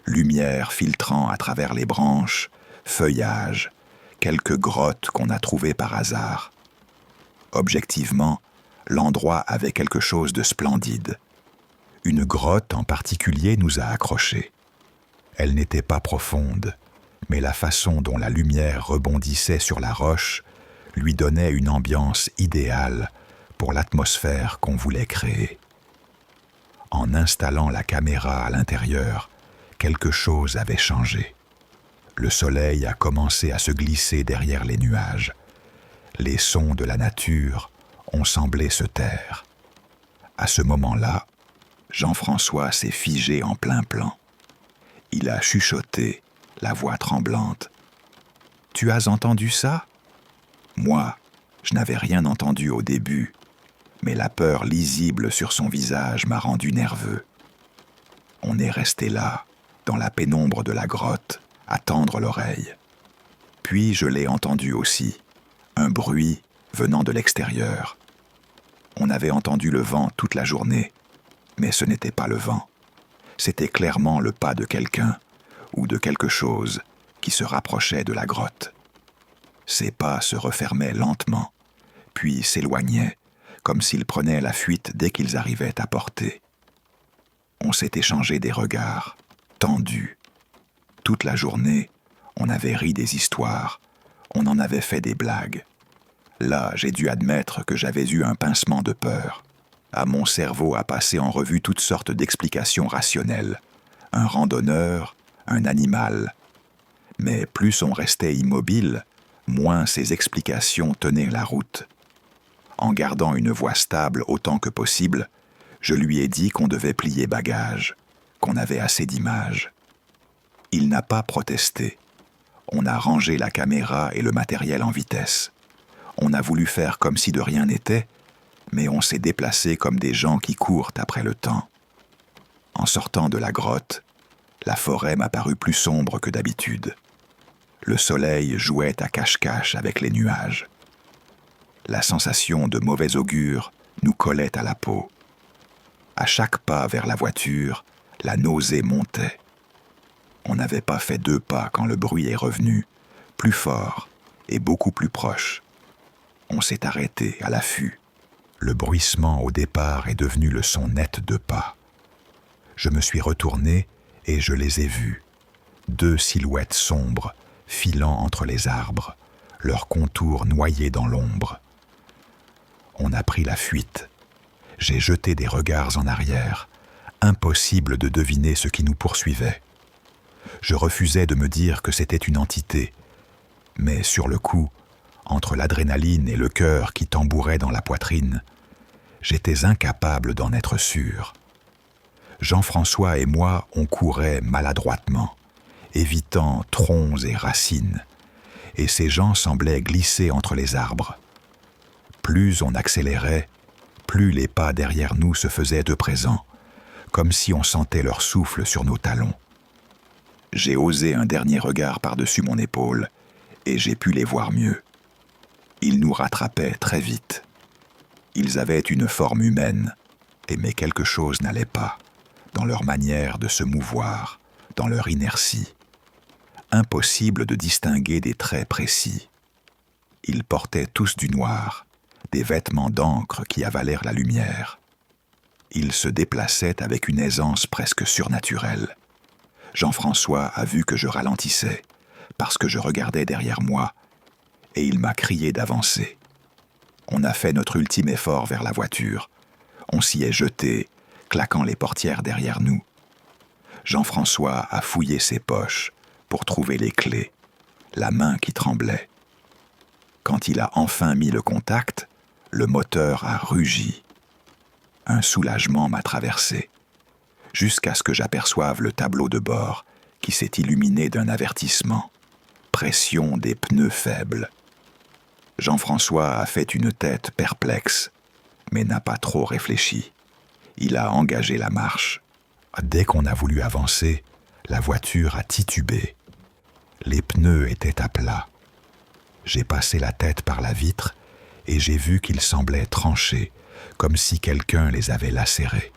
lumière filtrant à travers les branches, feuillage, quelques grottes qu'on a trouvées par hasard. Objectivement, l'endroit avait quelque chose de splendide. Une grotte en particulier nous a accrochés. Elle n'était pas profonde, mais la façon dont la lumière rebondissait sur la roche lui donnait une ambiance idéale pour l'atmosphère qu'on voulait créer. En installant la caméra à l'intérieur, quelque chose avait changé. Le soleil a commencé à se glisser derrière les nuages. Les sons de la nature ont semblé se taire. À ce moment-là, Jean-François s'est figé en plein plan. Il a chuchoté, la voix tremblante. « Tu as entendu ça ?» Moi, je n'avais rien entendu au début, mais la peur lisible sur son visage m'a rendu nerveux. On est resté là, dans la pénombre de la grotte, à tendre l'oreille. Puis je l'ai entendu aussi, un bruit venant de l'extérieur. On avait entendu le vent toute la journée, mais ce n'était pas le vent. C'était clairement le pas de quelqu'un ou de quelque chose qui se rapprochait de la grotte. Ces pas se refermaient lentement, puis s'éloignaient, comme s'ils prenaient la fuite dès qu'ils arrivaient à portée. On s'est échangé des regards, tendus. Toute la journée, on avait ri des histoires, on en avait fait des blagues. Là, j'ai dû admettre que j'avais eu un pincement de peur. À mon cerveau a passé en revue toutes sortes d'explications rationnelles. Un randonneur, un animal. Mais plus on restait immobile, moins ces explications tenaient la route. En gardant une voix stable autant que possible, je lui ai dit qu'on devait plier bagage, qu'on avait assez d'images. Il n'a pas protesté. On a rangé la caméra et le matériel en vitesse. On a voulu faire comme si de rien n'était, mais on s'est déplacé comme des gens qui courent après le temps. En sortant de la grotte, la forêt m'a paru plus sombre que d'habitude. Le soleil jouait à cache-cache avec les nuages. La sensation de mauvais augure nous collait à la peau. À chaque pas vers la voiture, la nausée montait. On n'avait pas fait 2 pas quand le bruit est revenu, plus fort et beaucoup plus proche. On s'est arrêté à l'affût. Le bruissement au départ est devenu le son net de pas. Je me suis retourné et je les ai vus. 2 silhouettes sombres, filant entre les arbres, leurs contours noyés dans l'ombre. On a pris la fuite. J'ai jeté des regards en arrière. Impossible de deviner ce qui nous poursuivait. Je refusais de me dire que c'était une entité, mais sur le coup, entre l'adrénaline et le cœur qui tambourait dans la poitrine, j'étais incapable d'en être sûr. Jean-François et moi, on courait maladroitement, évitant troncs et racines, et ces gens semblaient glisser entre les arbres. Plus on accélérait, plus les pas derrière nous se faisaient de présent, comme si on sentait leur souffle sur nos talons. J'ai osé un dernier regard par-dessus mon épaule, et j'ai pu les voir mieux. Ils nous rattrapaient très vite. Ils avaient une forme humaine, mais quelque chose n'allait pas, dans leur manière de se mouvoir, dans leur inertie. Impossible de distinguer des traits précis. Ils portaient tous du noir, des vêtements d'encre qui avalèrent la lumière. Ils se déplaçaient avec une aisance presque surnaturelle. Jean-François a vu que je ralentissais, parce que je regardais derrière moi, et il m'a crié d'avancer. On a fait notre ultime effort vers la voiture. On s'y est jeté, claquant les portières derrière nous. Jean-François a fouillé ses poches pour trouver les clés, la main qui tremblait. Quand il a enfin mis le contact, le moteur a rugi. Un soulagement m'a traversé, jusqu'à ce que j'aperçoive le tableau de bord qui s'est illuminé d'un avertissement. Pression des pneus faibles. Jean-François a fait une tête perplexe, mais n'a pas trop réfléchi. Il a engagé la marche. Dès qu'on a voulu avancer, la voiture a titubé. Les pneus étaient à plat. J'ai passé la tête par la vitre et j'ai vu qu'ils semblaient tranchés, comme si quelqu'un les avait lacérés.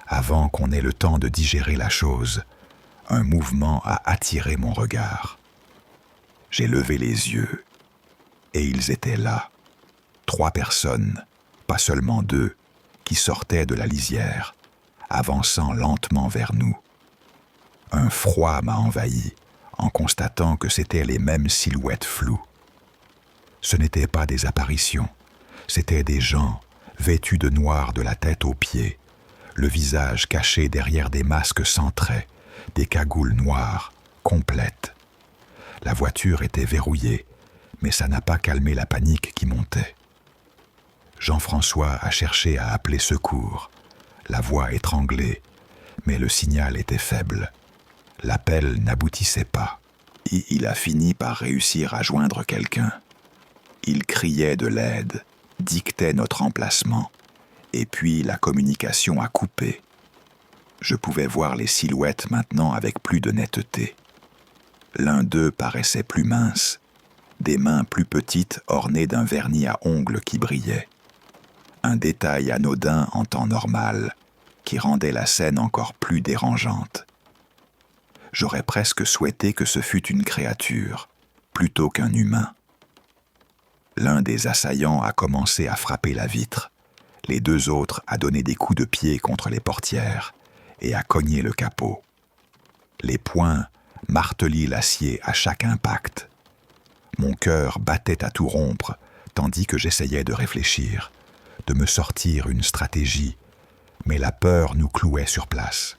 Avant qu'on ait le temps de digérer la chose, un mouvement a attiré mon regard. J'ai levé les yeux, et ils étaient là. 3 personnes, pas seulement 2, qui sortaient de la lisière, avançant lentement vers nous. Un froid m'a envahi en constatant que c'étaient les mêmes silhouettes floues. Ce n'étaient pas des apparitions, c'étaient des gens vêtus de noir de la tête aux pieds, le visage caché derrière des masques sans traits, des cagoules noires, complètes. La voiture était verrouillée, mais ça n'a pas calmé la panique qui montait. Jean-François a cherché à appeler secours, la voix étranglée, mais le signal était faible. L'appel n'aboutissait pas. Il a fini par réussir à joindre quelqu'un. Il criait de l'aide, dictait notre emplacement, et puis la communication a coupé. Je pouvais voir les silhouettes maintenant avec plus de netteté. L'un d'eux paraissait plus mince, des mains plus petites ornées d'un vernis à ongles qui brillait. Un détail anodin en temps normal, qui rendait la scène encore plus dérangeante. J'aurais presque souhaité que ce fût une créature, plutôt qu'un humain. L'un des assaillants a commencé à frapper la vitre, les 2 autres à donner des coups de pied contre les portières et à cogner le capot. Les poings martelaient l'acier à chaque impact. Mon cœur battait à tout rompre, tandis que j'essayais de réfléchir, de me sortir une stratégie, mais la peur nous clouait sur place.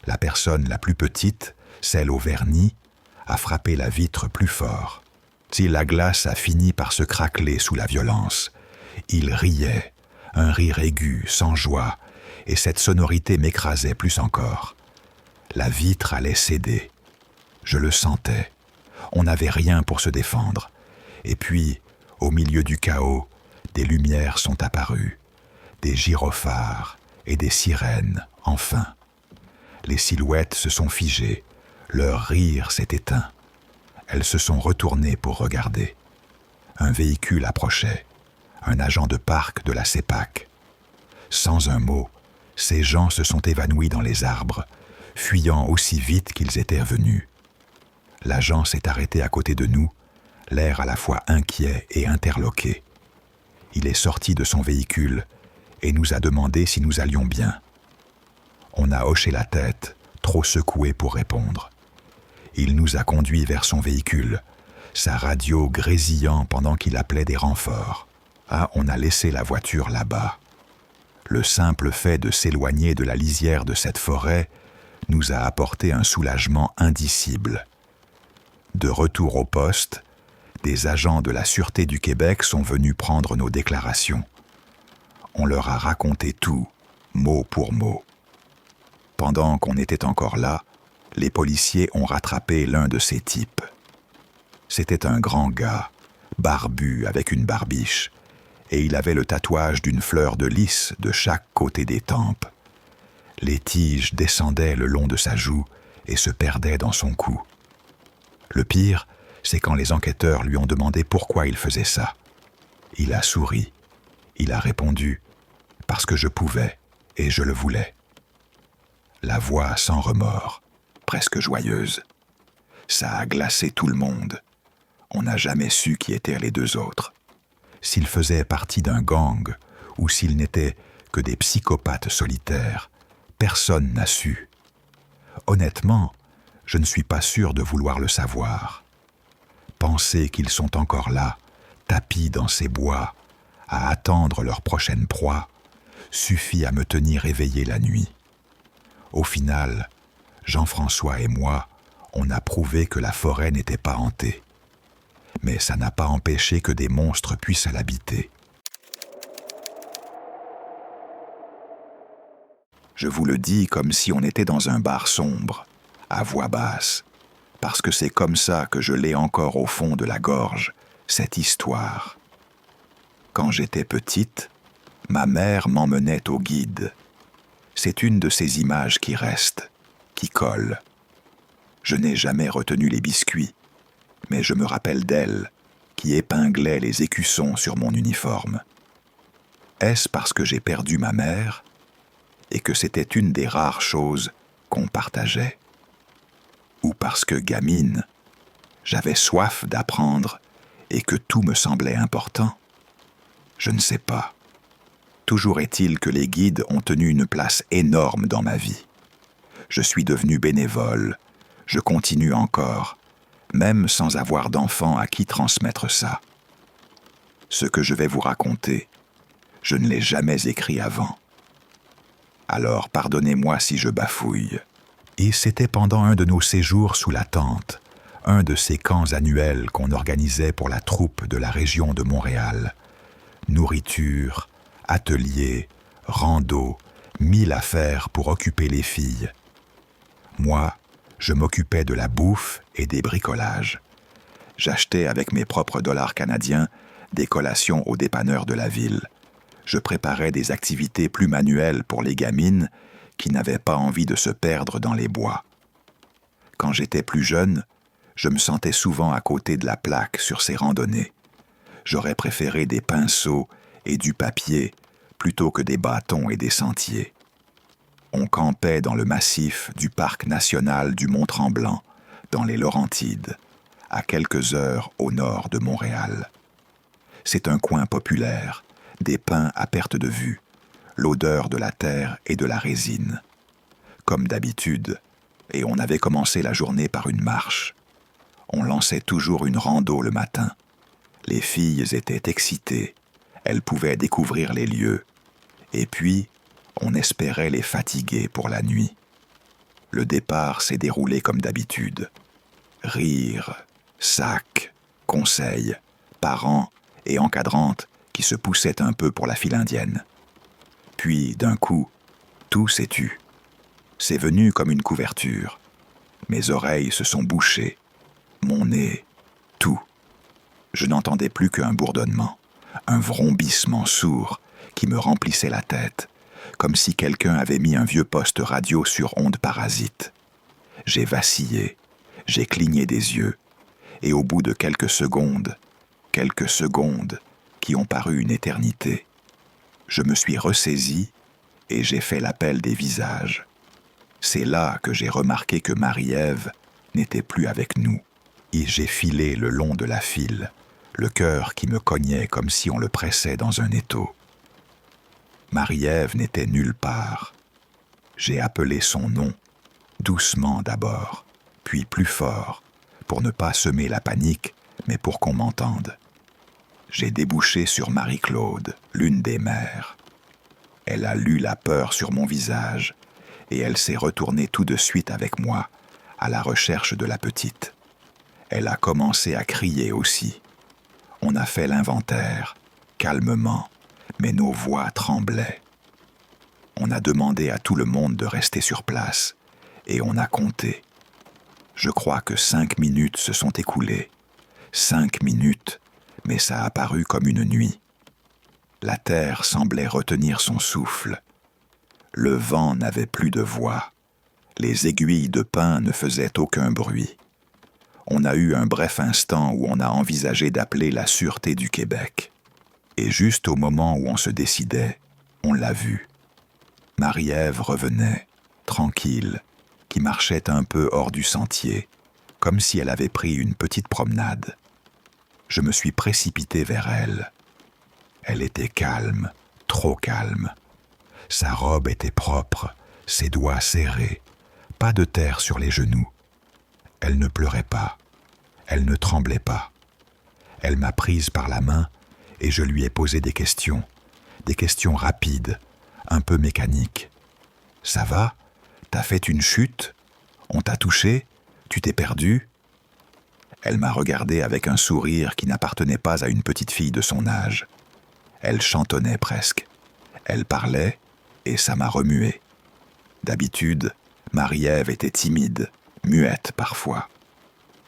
La personne la plus petite, celle au vernis, a frappé la vitre plus fort. Si la glace a fini par se craqueler sous la violence, il riait, un rire aigu, sans joie, et cette sonorité m'écrasait plus encore. La vitre allait céder. Je le sentais. On n'avait rien pour se défendre. Et puis, au milieu du chaos, des lumières sont apparues, des gyrophares et des sirènes, enfin. Les silhouettes se sont figées, leur rire s'est éteint. Elles se sont retournées pour regarder. Un véhicule approchait, un agent de parc de la CEPAC. Sans un mot, ces gens se sont évanouis dans les arbres, fuyant aussi vite qu'ils étaient venus. L'agent s'est arrêté à côté de nous, l'air à la fois inquiet et interloqué. Il est sorti de son véhicule et nous a demandé si nous allions bien. On a hoché la tête, trop secoué pour répondre. Il nous a conduits vers son véhicule, sa radio grésillant pendant qu'il appelait des renforts. Ah, on a laissé la voiture là-bas. Le simple fait de s'éloigner de la lisière de cette forêt nous a apporté un soulagement indicible. De retour au poste, des agents de la Sûreté du Québec sont venus prendre nos déclarations. On leur a raconté tout, mot pour mot. Pendant qu'on était encore là, les policiers ont rattrapé l'un de ces types. C'était un grand gars, barbu avec une barbiche, et il avait le tatouage d'une fleur de lys de chaque côté des tempes. Les tiges descendaient le long de sa joue et se perdaient dans son cou. Le pire, c'est quand les enquêteurs lui ont demandé pourquoi il faisait ça. Il a souri. Il a répondu « Parce que je pouvais et je le voulais ». La voix sans remords, presque joyeuse. Ça a glacé tout le monde. On n'a jamais su qui étaient les 2 autres. S'ils faisaient partie d'un gang ou s'ils n'étaient que des psychopathes solitaires, personne n'a su. Honnêtement, je ne suis pas sûr de vouloir le savoir. Penser qu'ils sont encore là, tapis dans ces bois, à attendre leur prochaine proie, suffit à me tenir éveillé la nuit. Au final, Jean-François et moi, on a prouvé que la forêt n'était pas hantée. mais ça n'a pas empêché que des monstres puissent l'habiter. Je vous le dis comme si on était dans un bar sombre, à voix basse, parce que c'est comme ça que je l'ai encore au fond de la gorge, cette histoire. Quand j'étais petite, ma mère m'emmenait au guide. C'est une de ces images qui restent, qui collent. Je n'ai jamais retenu les biscuits, mais je me rappelle d'elle, qui épinglait les écussons sur mon uniforme. Est-ce parce que j'ai perdu ma mère et que c'était une des rares choses qu'on partageait? Ou parce que, gamine, j'avais soif d'apprendre et que tout me semblait important? Je ne sais pas. Toujours est-il que les guides ont tenu une place énorme dans ma vie. Je suis devenu bénévole, je continue encore, même sans avoir d'enfant à qui transmettre ça. Ce que je vais vous raconter, je ne l'ai jamais écrit avant. Alors pardonnez-moi si je bafouille. Et c'était pendant un de nos séjours sous la tente, un de ces camps annuels qu'on organisait pour la troupe de la région de Montréal. Nourriture, ateliers, rando, 1000 affaires pour occuper les filles. Moi, je m'occupais de la bouffe et des bricolages. J'achetais avec mes propres dollars canadiens des collations aux dépanneurs de la ville. Je préparais des activités plus manuelles pour les gamines qui n'avaient pas envie de se perdre dans les bois. Quand j'étais plus jeune, je me sentais souvent à côté de la plaque sur ces randonnées. J'aurais préféré des pinceaux et du papier plutôt que des bâtons et des sentiers. On campait dans le massif du parc national du Mont-Tremblant, dans les Laurentides, à quelques heures au nord de Montréal. C'est un coin populaire, des pins à perte de vue, l'odeur de la terre et de la résine. Comme d'habitude, et on avait commencé la journée par une marche. On lançait toujours une rando le matin. Les filles étaient excitées, elles pouvaient découvrir les lieux. Et puis, on espérait les fatiguer pour la nuit. Le départ s'est déroulé comme d'habitude. Rires, sacs, conseils, parents et encadrantes qui se poussaient un peu pour la file indienne. Puis, d'un coup, tout s'est tu. C'est venu comme une couverture. Mes oreilles se sont bouchées, mon nez, tout. Je n'entendais plus qu'un bourdonnement, un vrombissement sourd qui me remplissait la tête, comme si quelqu'un avait mis un vieux poste radio sur ondes parasites. J'ai vacillé, j'ai cligné des yeux, et au bout de quelques secondes qui ont paru une éternité, je me suis ressaisi et j'ai fait l'appel des visages. C'est là que j'ai remarqué que Marie-Ève n'était plus avec nous, et j'ai filé le long de la file, le cœur qui me cognait comme si on le pressait dans un étau. Marie-Ève n'était nulle part. J'ai appelé son nom, doucement d'abord, puis plus fort, pour ne pas semer la panique, mais pour qu'on m'entende. J'ai débouché sur Marie-Claude, l'une des mères. Elle a lu la peur sur mon visage, et elle s'est retournée tout de suite avec moi, à la recherche de la petite. Elle a commencé à crier aussi. On a fait l'inventaire, calmement, mais nos voix tremblaient. On a demandé à tout le monde de rester sur place, et on a compté. Je crois que 5 minutes se sont écoulées. 5 minutes, mais ça a paru comme une nuit. La terre semblait retenir son souffle. Le vent n'avait plus de voix. Les aiguilles de pin ne faisaient aucun bruit. On a eu un bref instant où on a envisagé d'appeler la Sûreté du Québec. Et juste au moment où on se décidait, on l'a vue. Marie-Ève revenait, tranquille, qui marchait un peu hors du sentier, comme si elle avait pris une petite promenade. Je me suis précipité vers elle. Elle était calme, trop calme. Sa robe était propre, ses doigts serrés, pas de terre sur les genoux. Elle ne pleurait pas, elle ne tremblait pas. Elle m'a prise par la main et je lui ai posé des questions rapides, un peu mécaniques. « Ça va? T'as fait une chute? On t'a touché? Tu t'es perdu ?» Elle m'a regardé avec un sourire qui n'appartenait pas à une petite fille de son âge. Elle chantonnait presque. Elle parlait et ça m'a remué. D'habitude, Marie-Ève était timide, muette parfois.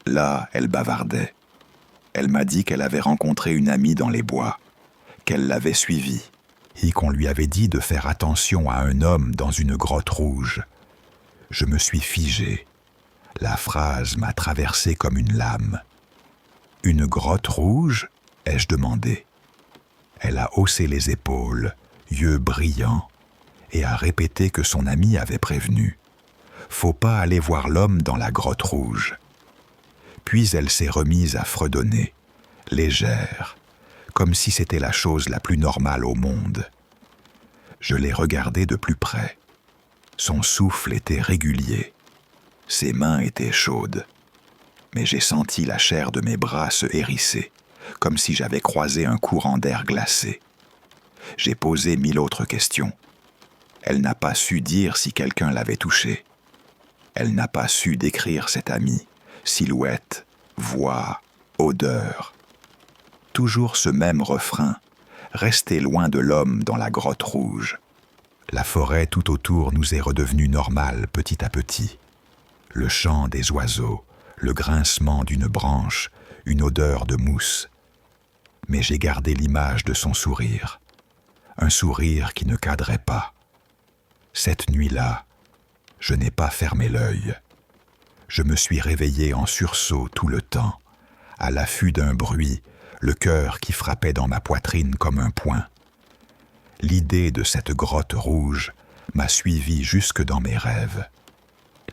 Là, elle bavardait. Elle m'a dit qu'elle avait rencontré une amie dans les bois, qu'elle l'avait suivie, et qu'on lui avait dit de faire attention à un homme dans une grotte rouge. Je me suis figé. La phrase m'a traversé comme une lame. « Une grotte rouge ?» ai-je demandé. Elle a haussé les épaules, yeux brillants, et a répété que son ami avait prévenu. « Faut pas aller voir l'homme dans la grotte rouge. » Puis elle s'est remise à fredonner, légère, comme si c'était la chose la plus normale au monde. Je l'ai regardée de plus près. Son souffle était régulier. Ses mains étaient chaudes. Mais j'ai senti la chair de mes bras se hérisser, comme si j'avais croisé un courant d'air glacé. J'ai posé 1000 autres questions. Elle n'a pas su dire si quelqu'un l'avait touchée. Elle n'a pas su décrire cet ami, silhouette, voix, odeur. Toujours ce même refrain, rester loin de l'homme dans la grotte rouge. La forêt tout autour nous est redevenue normale petit à petit. Le chant des oiseaux, le grincement d'une branche, une odeur de mousse. Mais j'ai gardé l'image de son sourire. Un sourire qui ne cadrait pas. Cette nuit-là, je n'ai pas fermé l'œil. Je me suis réveillé en sursaut tout le temps, à l'affût d'un bruit, le cœur qui frappait dans ma poitrine comme un poing. L'idée de cette grotte rouge m'a suivi jusque dans mes rêves.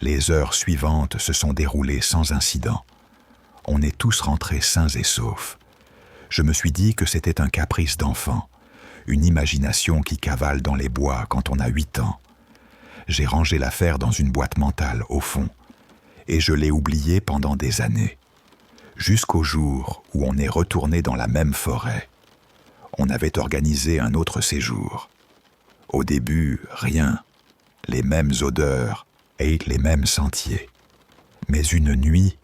Les heures suivantes se sont déroulées sans incident. On est tous rentrés sains et saufs. Je me suis dit que c'était un caprice d'enfant, une imagination qui cavale dans les bois quand on a 8 ans. J'ai rangé l'affaire dans une boîte mentale, au fond, et je l'ai oubliée pendant des années. Jusqu'au jour où on est retourné dans la même forêt. On avait organisé un autre séjour. Au début, rien, les mêmes odeurs et les mêmes sentiers. Mais une nuit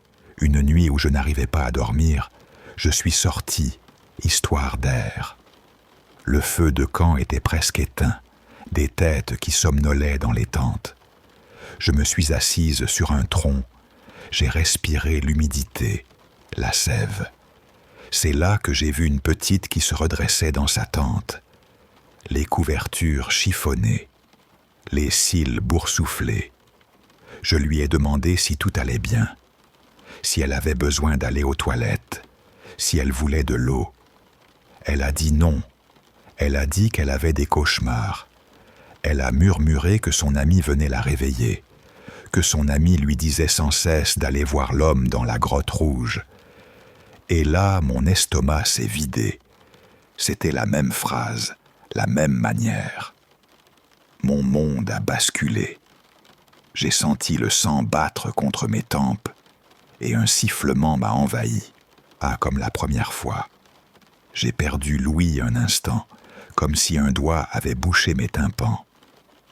où je n'arrivais pas à dormir, je suis sorti, histoire d'air. Le feu de camp était presque éteint, des têtes qui somnolaient dans les tentes. Je me suis assise sur un tronc, j'ai respiré l'humidité, la sève. C'est là que j'ai vu une petite qui se redressait dans sa tente, les couvertures chiffonnées, les cils boursouflés. Je lui ai demandé si tout allait bien, si elle avait besoin d'aller aux toilettes, si elle voulait de l'eau. Elle a dit non. Elle a dit qu'elle avait des cauchemars. Elle a murmuré que son ami venait la réveiller, que son ami lui disait sans cesse d'aller voir l'homme dans la grotte rouge. Et là, mon estomac s'est vidé. C'était la même phrase, la même manière. Mon monde a basculé. J'ai senti le sang battre contre mes tempes et un sifflement m'a envahi, comme la première fois. J'ai perdu l'ouïe un instant, comme si un doigt avait bouché mes tympans.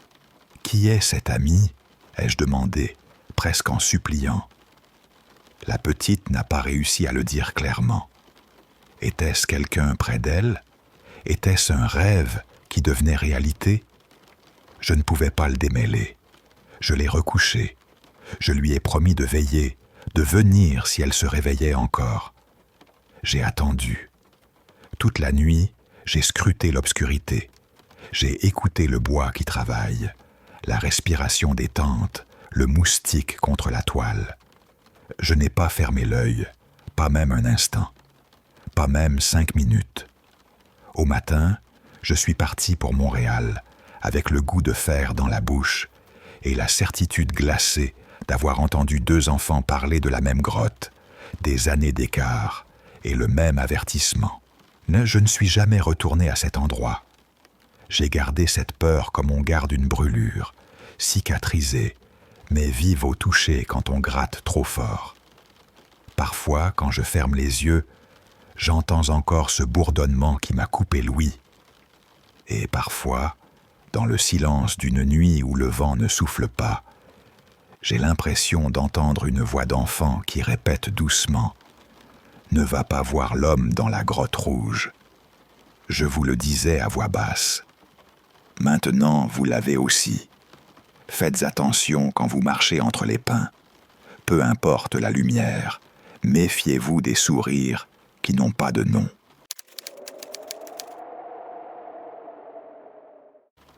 « Qui est cet ami ?» ai-je demandé, presque en suppliant. La petite n'a pas réussi à le dire clairement. Était-ce quelqu'un près d'elle? Était-ce un rêve qui devenait réalité? Je ne pouvais pas le démêler. Je l'ai recouchée. Je lui ai promis de veiller, de venir si elle se réveillait encore. J'ai attendu. Toute la nuit, j'ai scruté l'obscurité. J'ai écouté le bois qui travaille, la respiration des tentes, le moustique contre la toile. Je n'ai pas fermé l'œil, pas même un instant, pas même 5 minutes. Au matin, je suis parti pour Montréal, avec le goût de fer dans la bouche et la certitude glacée d'avoir entendu 2 enfants parler de la même grotte, des années d'écart et le même avertissement. Je ne suis jamais retourné à cet endroit. J'ai gardé cette peur comme on garde une brûlure, cicatrisée, mais vive au toucher quand on gratte trop fort. Parfois, quand je ferme les yeux, j'entends encore ce bourdonnement qui m'a coupé l'ouïe. Et parfois, dans le silence d'une nuit où le vent ne souffle pas, j'ai l'impression d'entendre une voix d'enfant qui répète doucement Ne va pas voir l'homme dans la grotte rouge. Je vous le disais à voix basse. Maintenant, vous l'avez aussi. Faites attention quand vous marchez entre les pins. Peu importe la lumière, méfiez-vous des sourires qui n'ont pas de nom.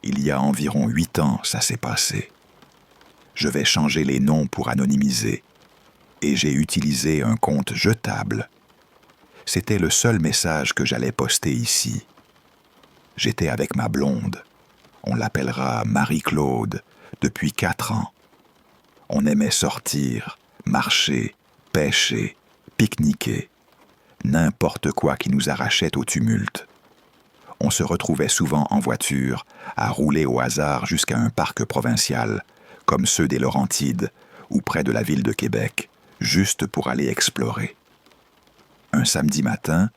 Il y a environ 8 ans, ça s'est passé. Je vais changer les noms pour anonymiser, et j'ai utilisé un compte jetable. C'était le seul message que j'allais poster ici. J'étais avec ma blonde. On l'appellera Marie-Claude, depuis 4 ans. On aimait sortir, marcher, pêcher, pique-niquer. N'importe quoi qui nous arrachait au tumulte. On se retrouvait souvent en voiture, à rouler au hasard jusqu'à un parc provincial, comme ceux des Laurentides, ou près de la ville de Québec, juste pour aller explorer. Un samedi matin,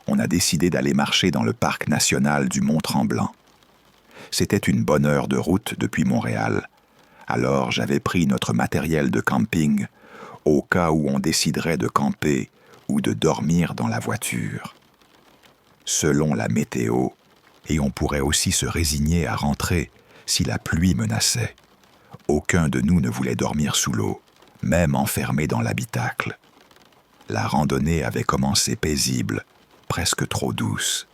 on a décidé d'aller marcher dans le parc national du Mont-Tremblant. C'était une bonne heure de route depuis Montréal, alors j'avais pris notre matériel de camping, au cas où on déciderait de camper ou de dormir dans la voiture. Selon la météo, et on pourrait aussi se résigner à rentrer si la pluie menaçait. Aucun de nous ne voulait dormir sous l'eau, même enfermé dans l'habitacle. La randonnée avait commencé paisible, presque trop douce.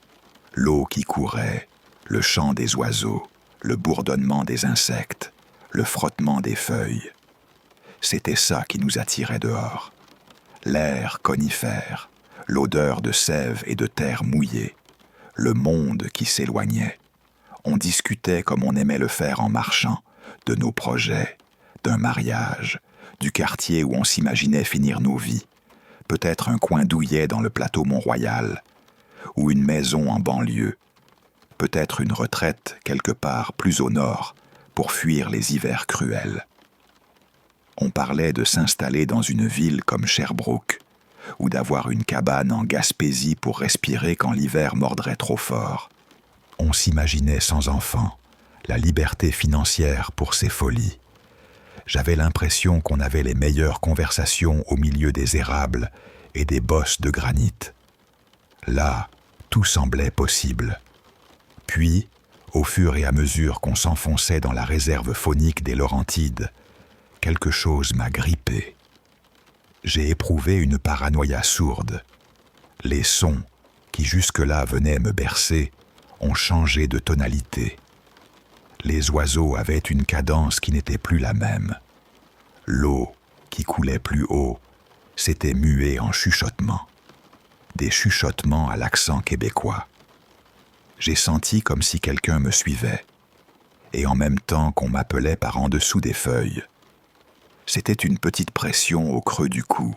L'eau qui courait, le chant des oiseaux, le bourdonnement des insectes, le frottement des feuilles. C'était ça qui nous attirait dehors. L'air conifère, l'odeur de sève et de terre mouillée, le monde qui s'éloignait. On discutait comme on aimait le faire en marchant, de nos projets, d'un mariage, du quartier où on s'imaginait finir nos vies, peut-être un coin douillet dans le plateau Mont-Royal, ou une maison en banlieue, peut-être une retraite quelque part plus au nord pour fuir les hivers cruels. On parlait de s'installer dans une ville comme Sherbrooke, ou d'avoir une cabane en Gaspésie pour respirer quand l'hiver mordrait trop fort. On s'imaginait sans enfants, la liberté financière pour ses folies. J'avais l'impression qu'on avait les meilleures conversations au milieu des érables et des bosses de granit. Là, tout semblait possible. Puis, au fur et à mesure qu'on s'enfonçait dans la réserve faunique des Laurentides, quelque chose m'a grippé. J'ai éprouvé une paranoïa sourde. Les sons, qui jusque-là venaient me bercer, ont changé de tonalité. Les oiseaux avaient une cadence qui n'était plus la même. L'eau, qui coulait plus haut, s'était muée en chuchotements. Des chuchotements à l'accent québécois. J'ai senti comme si quelqu'un me suivait, et en même temps qu'on m'appelait par en dessous des feuilles. C'était une petite pression au creux du cou,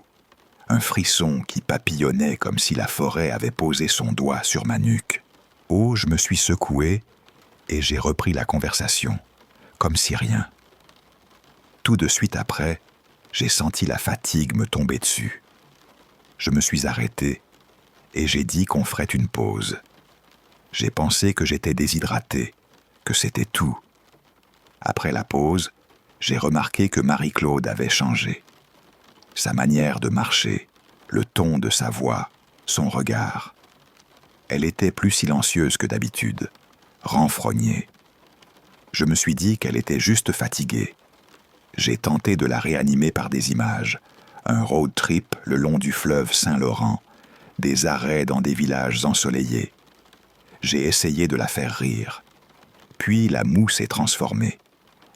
un frisson qui papillonnait comme si la forêt avait posé son doigt sur ma nuque. Oh, je me suis secoué et j'ai repris la conversation, comme si rien. Tout de suite après, j'ai senti la fatigue me tomber dessus. Je me suis arrêté et j'ai dit qu'on ferait une pause. J'ai pensé que j'étais déshydraté, que c'était tout. Après la pause, j'ai remarqué que Marie-Claude avait changé. Sa manière de marcher, le ton de sa voix, son regard. Elle était plus silencieuse que d'habitude, renfrognée. Je me suis dit qu'elle était juste fatiguée. J'ai tenté de la réanimer par des images, un road trip le long du fleuve Saint-Laurent, des arrêts dans des villages ensoleillés. J'ai essayé de la faire rire. Puis la moue s'est transformée.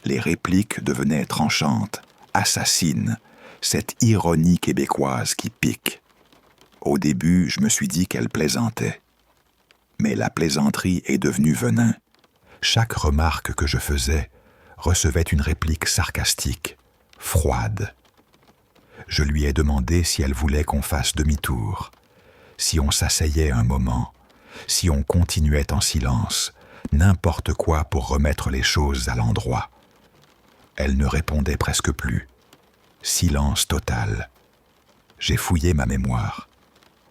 Les répliques devenaient tranchantes, assassines, cette ironie québécoise qui pique. Au début, je me suis dit qu'elle plaisantait. Mais la plaisanterie est devenue venin. Chaque remarque que je faisais recevait une réplique sarcastique, froide. Je lui ai demandé si elle voulait qu'on fasse demi-tour, si on s'asseyait un moment, si on continuait en silence, n'importe quoi pour remettre les choses à l'endroit. Elle ne répondait presque plus. Silence total. J'ai fouillé ma mémoire.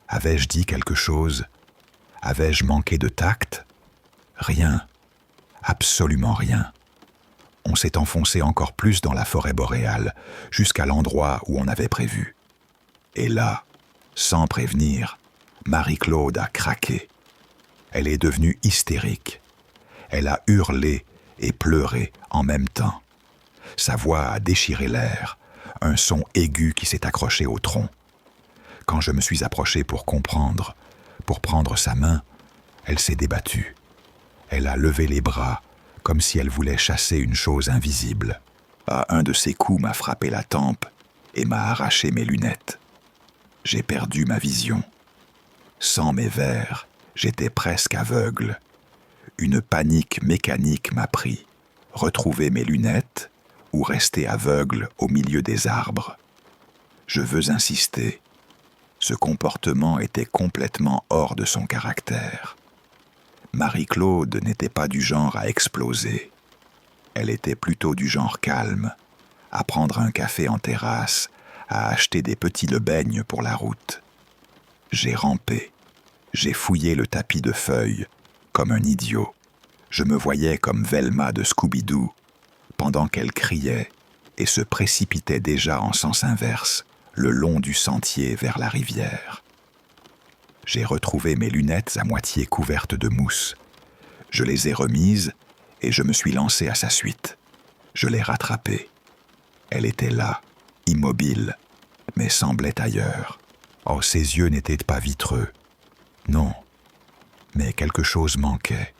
Avais-je dit quelque chose? Avais-je manqué de tact? Rien. Absolument rien. On s'est enfoncé encore plus dans la forêt boréale, jusqu'à l'endroit où on avait prévu. Et là, Sans prévenir, Marie-Claude a craqué. Elle est devenue hystérique. Elle a hurlé et pleuré en même temps. Sa voix a déchiré l'air, un son aigu qui s'est accroché au tronc. Quand je me suis approché pour comprendre, pour prendre sa main, elle s'est débattue. Elle a levé les bras, comme si elle voulait chasser une chose invisible. Un de ses coups m'a frappé la tempe et m'a arraché mes lunettes. J'ai perdu ma vision. Sans mes verres, j'étais presque aveugle. Une panique mécanique m'a pris. Retrouver mes lunettes ou rester aveugle au milieu des arbres. Je veux insister. Ce comportement était complètement hors de son caractère. Marie-Claude n'était pas du genre à exploser. Elle était plutôt du genre calme, à prendre un café en terrasse, à acheter des petits lebeignes pour la route. J'ai rampé. J'ai fouillé le tapis de feuilles, comme un idiot. Je me voyais comme Velma de Scooby-Doo, pendant qu'elle criait et se précipitait déjà en sens inverse, le long du sentier vers la rivière. J'ai retrouvé mes lunettes à moitié couvertes de mousse. Je les ai remises et je me suis lancé à sa suite. Je l'ai rattrapée. Elle était là, immobile, mais semblait ailleurs. Oh, ses yeux n'étaient pas vitreux. Non, mais quelque chose manquait.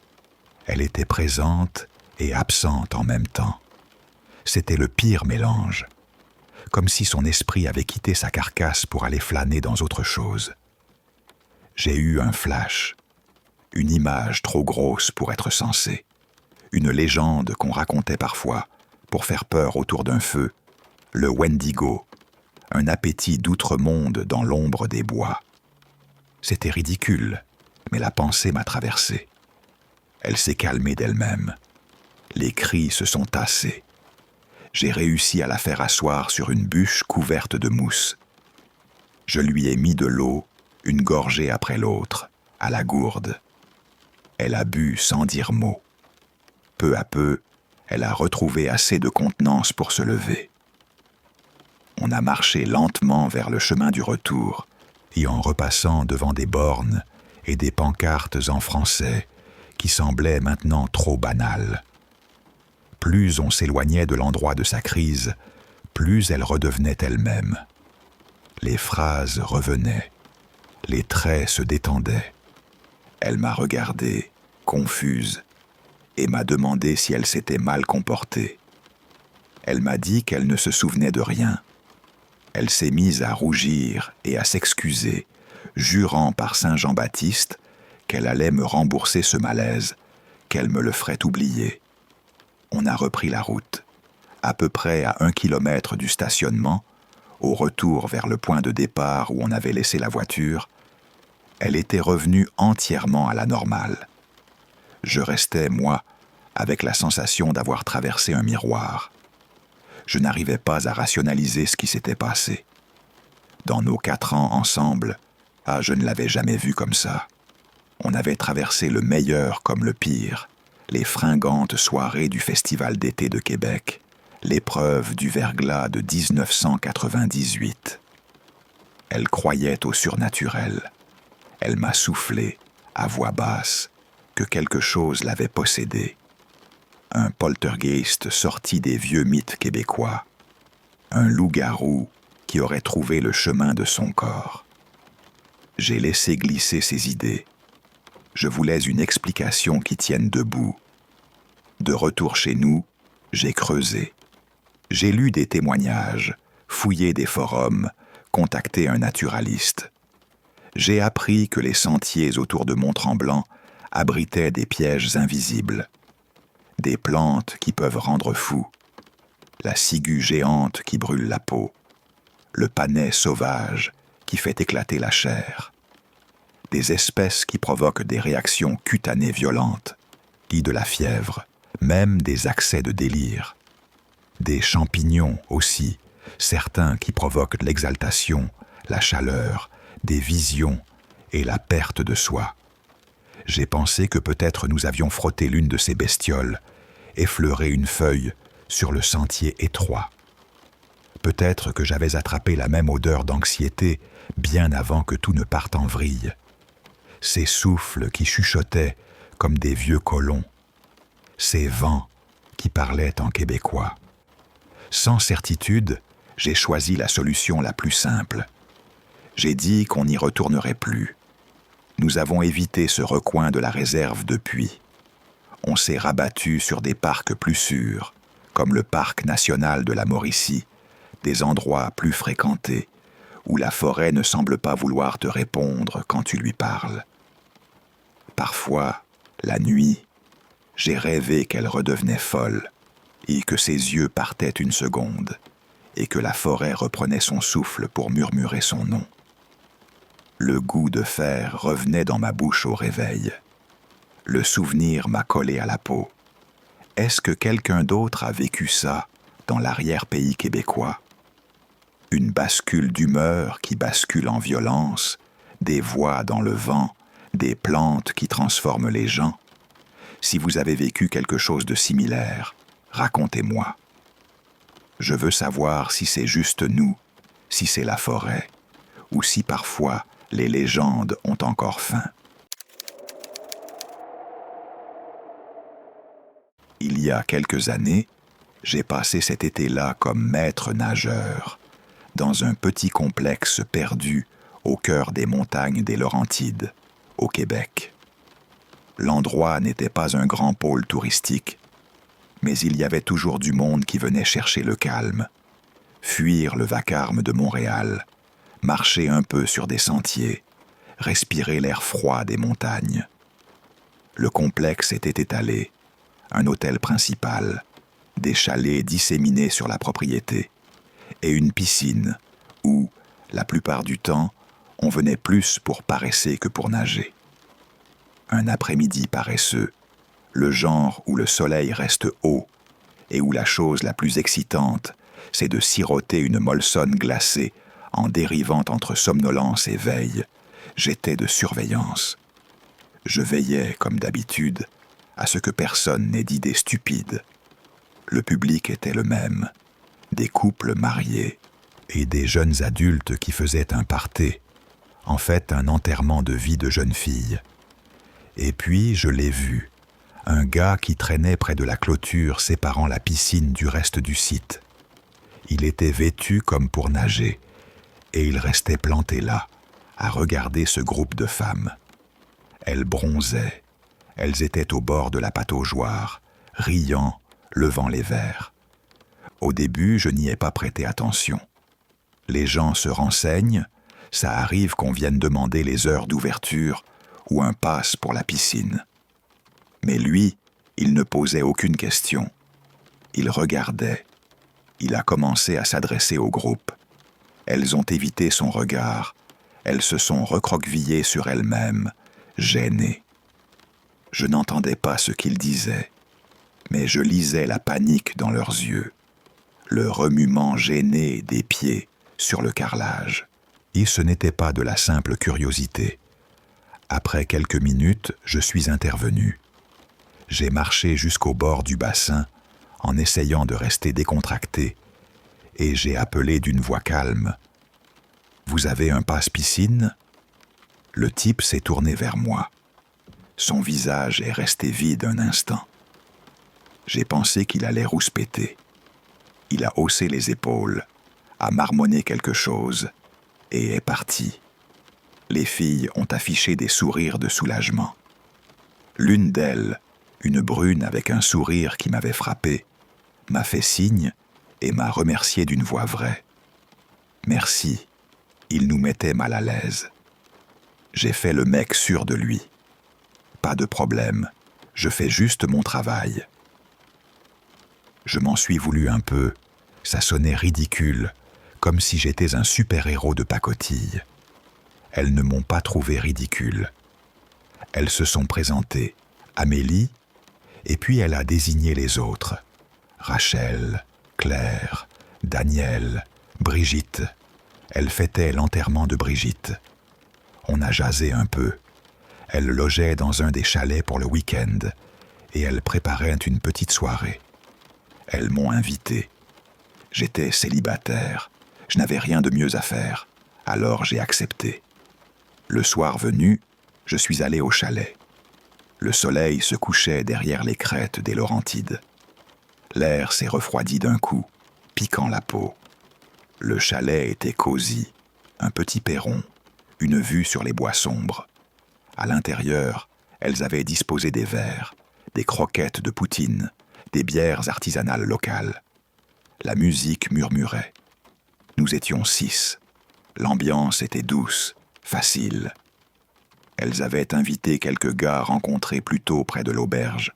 Elle était présente et absente en même temps. C'était le pire mélange, comme si son esprit avait quitté sa carcasse pour aller flâner dans autre chose. J'ai eu un flash, une image trop grosse pour être sensée, une légende qu'on racontait parfois pour faire peur autour d'un feu, le Wendigo, un appétit d'outre-monde dans l'ombre des bois. C'était ridicule, mais la pensée m'a traversé. Elle s'est calmée d'elle-même. Les cris se sont tassés. J'ai réussi à la faire asseoir sur une bûche couverte de mousse. Je lui ai mis de l'eau, une gorgée après l'autre, à la gourde. Elle a bu sans dire mot. Peu à peu, elle a retrouvé assez de contenance pour se lever. On a marché lentement vers le chemin du retour, et en repassant devant des bornes et des pancartes en français qui semblaient maintenant trop banales. Plus on s'éloignait de l'endroit de sa crise, plus elle redevenait elle-même. Les phrases revenaient, les traits se détendaient. Elle m'a regardé, confuse, et m'a demandé si elle s'était mal comportée. Elle m'a dit qu'elle ne se souvenait de rien. Elle s'est mise à rougir et à s'excuser, jurant par Saint Jean-Baptiste qu'elle allait me rembourser ce malaise, qu'elle me le ferait oublier. On a repris la route, à peu près à 1 kilomètre du stationnement, au retour vers le point de départ où on avait laissé la voiture. Elle était revenue entièrement à la normale. Je restais, moi, avec la sensation d'avoir traversé un miroir. Je n'arrivais pas à rationaliser ce qui s'était passé. Dans nos 4 ans ensemble, je ne l'avais jamais vu comme ça. On avait traversé le meilleur comme le pire, les fringantes soirées du Festival d'été de Québec, l'épreuve du verglas de 1998. Elle croyait au surnaturel. Elle m'a soufflé, à voix basse, que quelque chose l'avait possédée. Un poltergeist sorti des vieux mythes québécois. Un loup-garou qui aurait trouvé le chemin de son corps. J'ai laissé glisser ces idées. Je voulais une explication qui tienne debout. De retour chez nous, j'ai creusé. J'ai lu des témoignages, fouillé des forums, contacté un naturaliste. J'ai appris que les sentiers autour de Mont-Tremblant abritaient des pièges invisibles. Des plantes qui peuvent rendre fou. La ciguë géante qui brûle la peau. Le panais sauvage qui fait éclater la chair. Des espèces qui provoquent des réactions cutanées violentes, et de la fièvre, même des accès de délire. Des champignons aussi, certains qui provoquent l'exaltation, la chaleur, des visions et la perte de soi. J'ai pensé que peut-être nous avions frotté l'une de ces bestioles, effleuré une feuille sur le sentier étroit. Peut-être que j'avais attrapé la même odeur d'anxiété bien avant que tout ne parte en vrille. Ces souffles qui chuchotaient comme des vieux colons. Ces vents qui parlaient en québécois. Sans certitude, j'ai choisi la solution la plus simple. J'ai dit qu'on n'y retournerait plus. Nous avons évité ce recoin de la réserve depuis. On s'est rabattu sur des parcs plus sûrs, comme le parc national de la Mauricie, des endroits plus fréquentés, où la forêt ne semble pas vouloir te répondre quand tu lui parles. Parfois, la nuit, j'ai rêvé qu'elle redevenait folle, et que ses yeux partaient une seconde, et que la forêt reprenait son souffle pour murmurer son nom. Le goût de fer revenait dans ma bouche au réveil. Le souvenir m'a collé à la peau. Est-ce que quelqu'un d'autre a vécu ça dans l'arrière-pays québécois? Une bascule d'humeur qui bascule en violence, des voix dans le vent, des plantes qui transforment les gens. Si vous avez vécu quelque chose de similaire, racontez-moi. Je veux savoir si c'est juste nous, si c'est la forêt, ou si parfois les légendes ont encore faim. Il y a quelques années, j'ai passé cet été-là comme maître nageur, dans un petit complexe perdu au cœur des montagnes des Laurentides, au Québec. L'endroit n'était pas un grand pôle touristique, mais il y avait toujours du monde qui venait chercher le calme, fuir le vacarme de Montréal, marcher un peu sur des sentiers, respirer l'air froid des montagnes. Le complexe était étalé, un hôtel principal, des chalets disséminés sur la propriété, et une piscine où, la plupart du temps, on venait plus pour paresser que pour nager. Un après-midi paresseux, le genre où le soleil reste haut et où la chose la plus excitante, c'est de siroter une molsonne glacée en dérivant entre somnolence et veille, j'étais de surveillance. Je veillais, comme d'habitude, à ce que personne n'ait d'idées stupides. Le public était le même, des couples mariés et des jeunes adultes qui faisaient un party, en fait un enterrement de vie de jeune fille. Et puis je l'ai vu, un gars qui traînait près de la clôture séparant la piscine du reste du site. Il était vêtu comme pour nager, et il restait planté là, à regarder ce groupe de femmes. Elles bronzaient, elles étaient au bord de la pataugeoire, riant, levant les verres. Au début, je n'y ai pas prêté attention. Les gens se renseignent, ça arrive qu'on vienne demander les heures d'ouverture ou un pass pour la piscine. Mais lui, il ne posait aucune question. Il regardait. Il a commencé à s'adresser au groupe. Elles ont évité son regard. Elles se sont recroquevillées sur elles-mêmes, gênées. Je n'entendais pas ce qu'ils disaient, mais je lisais la panique dans leurs yeux, le remuement gêné des pieds sur le carrelage. Et ce n'était pas de la simple curiosité. Après quelques minutes, je suis intervenu. J'ai marché jusqu'au bord du bassin en essayant de rester décontracté, et j'ai appelé d'une voix calme. « Vous avez un passe-piscine » Le type s'est tourné vers moi. Son visage est resté vide un instant. J'ai pensé qu'il allait rouspéter. Il a haussé les épaules, a marmonné quelque chose, et est parti. Les filles ont affiché des sourires de soulagement. L'une d'elles, une brune avec un sourire qui m'avait frappé, m'a fait signe et m'a remercié d'une voix vraie. Merci, il nous mettait mal à l'aise. J'ai fait le mec sûr de lui. Pas de problème, je fais juste mon travail. Je m'en suis voulu un peu, ça sonnait ridicule, comme si j'étais un super-héros de pacotille. Elles ne m'ont pas trouvé ridicule. Elles se sont présentées, Amélie, et puis elle a désigné les autres. Rachel, Claire, Danielle, Brigitte. Elle fêtait l'enterrement de Brigitte. On a jasé un peu. Elle logeait dans un des chalets pour le week-end, et elle préparait une petite soirée. Elles m'ont invité. J'étais célibataire, je n'avais rien de mieux à faire, alors j'ai accepté. Le soir venu, je suis allé au chalet. Le soleil se couchait derrière les crêtes des Laurentides. L'air s'est refroidi d'un coup, piquant la peau. Le chalet était cosy, un petit perron, une vue sur les bois sombres. À l'intérieur, elles avaient disposé des verres, des croquettes de poutine, des bières artisanales locales. La musique murmurait. Nous étions 6. L'ambiance était douce, facile. Elles avaient invité quelques gars rencontrés plus tôt près de l'auberge.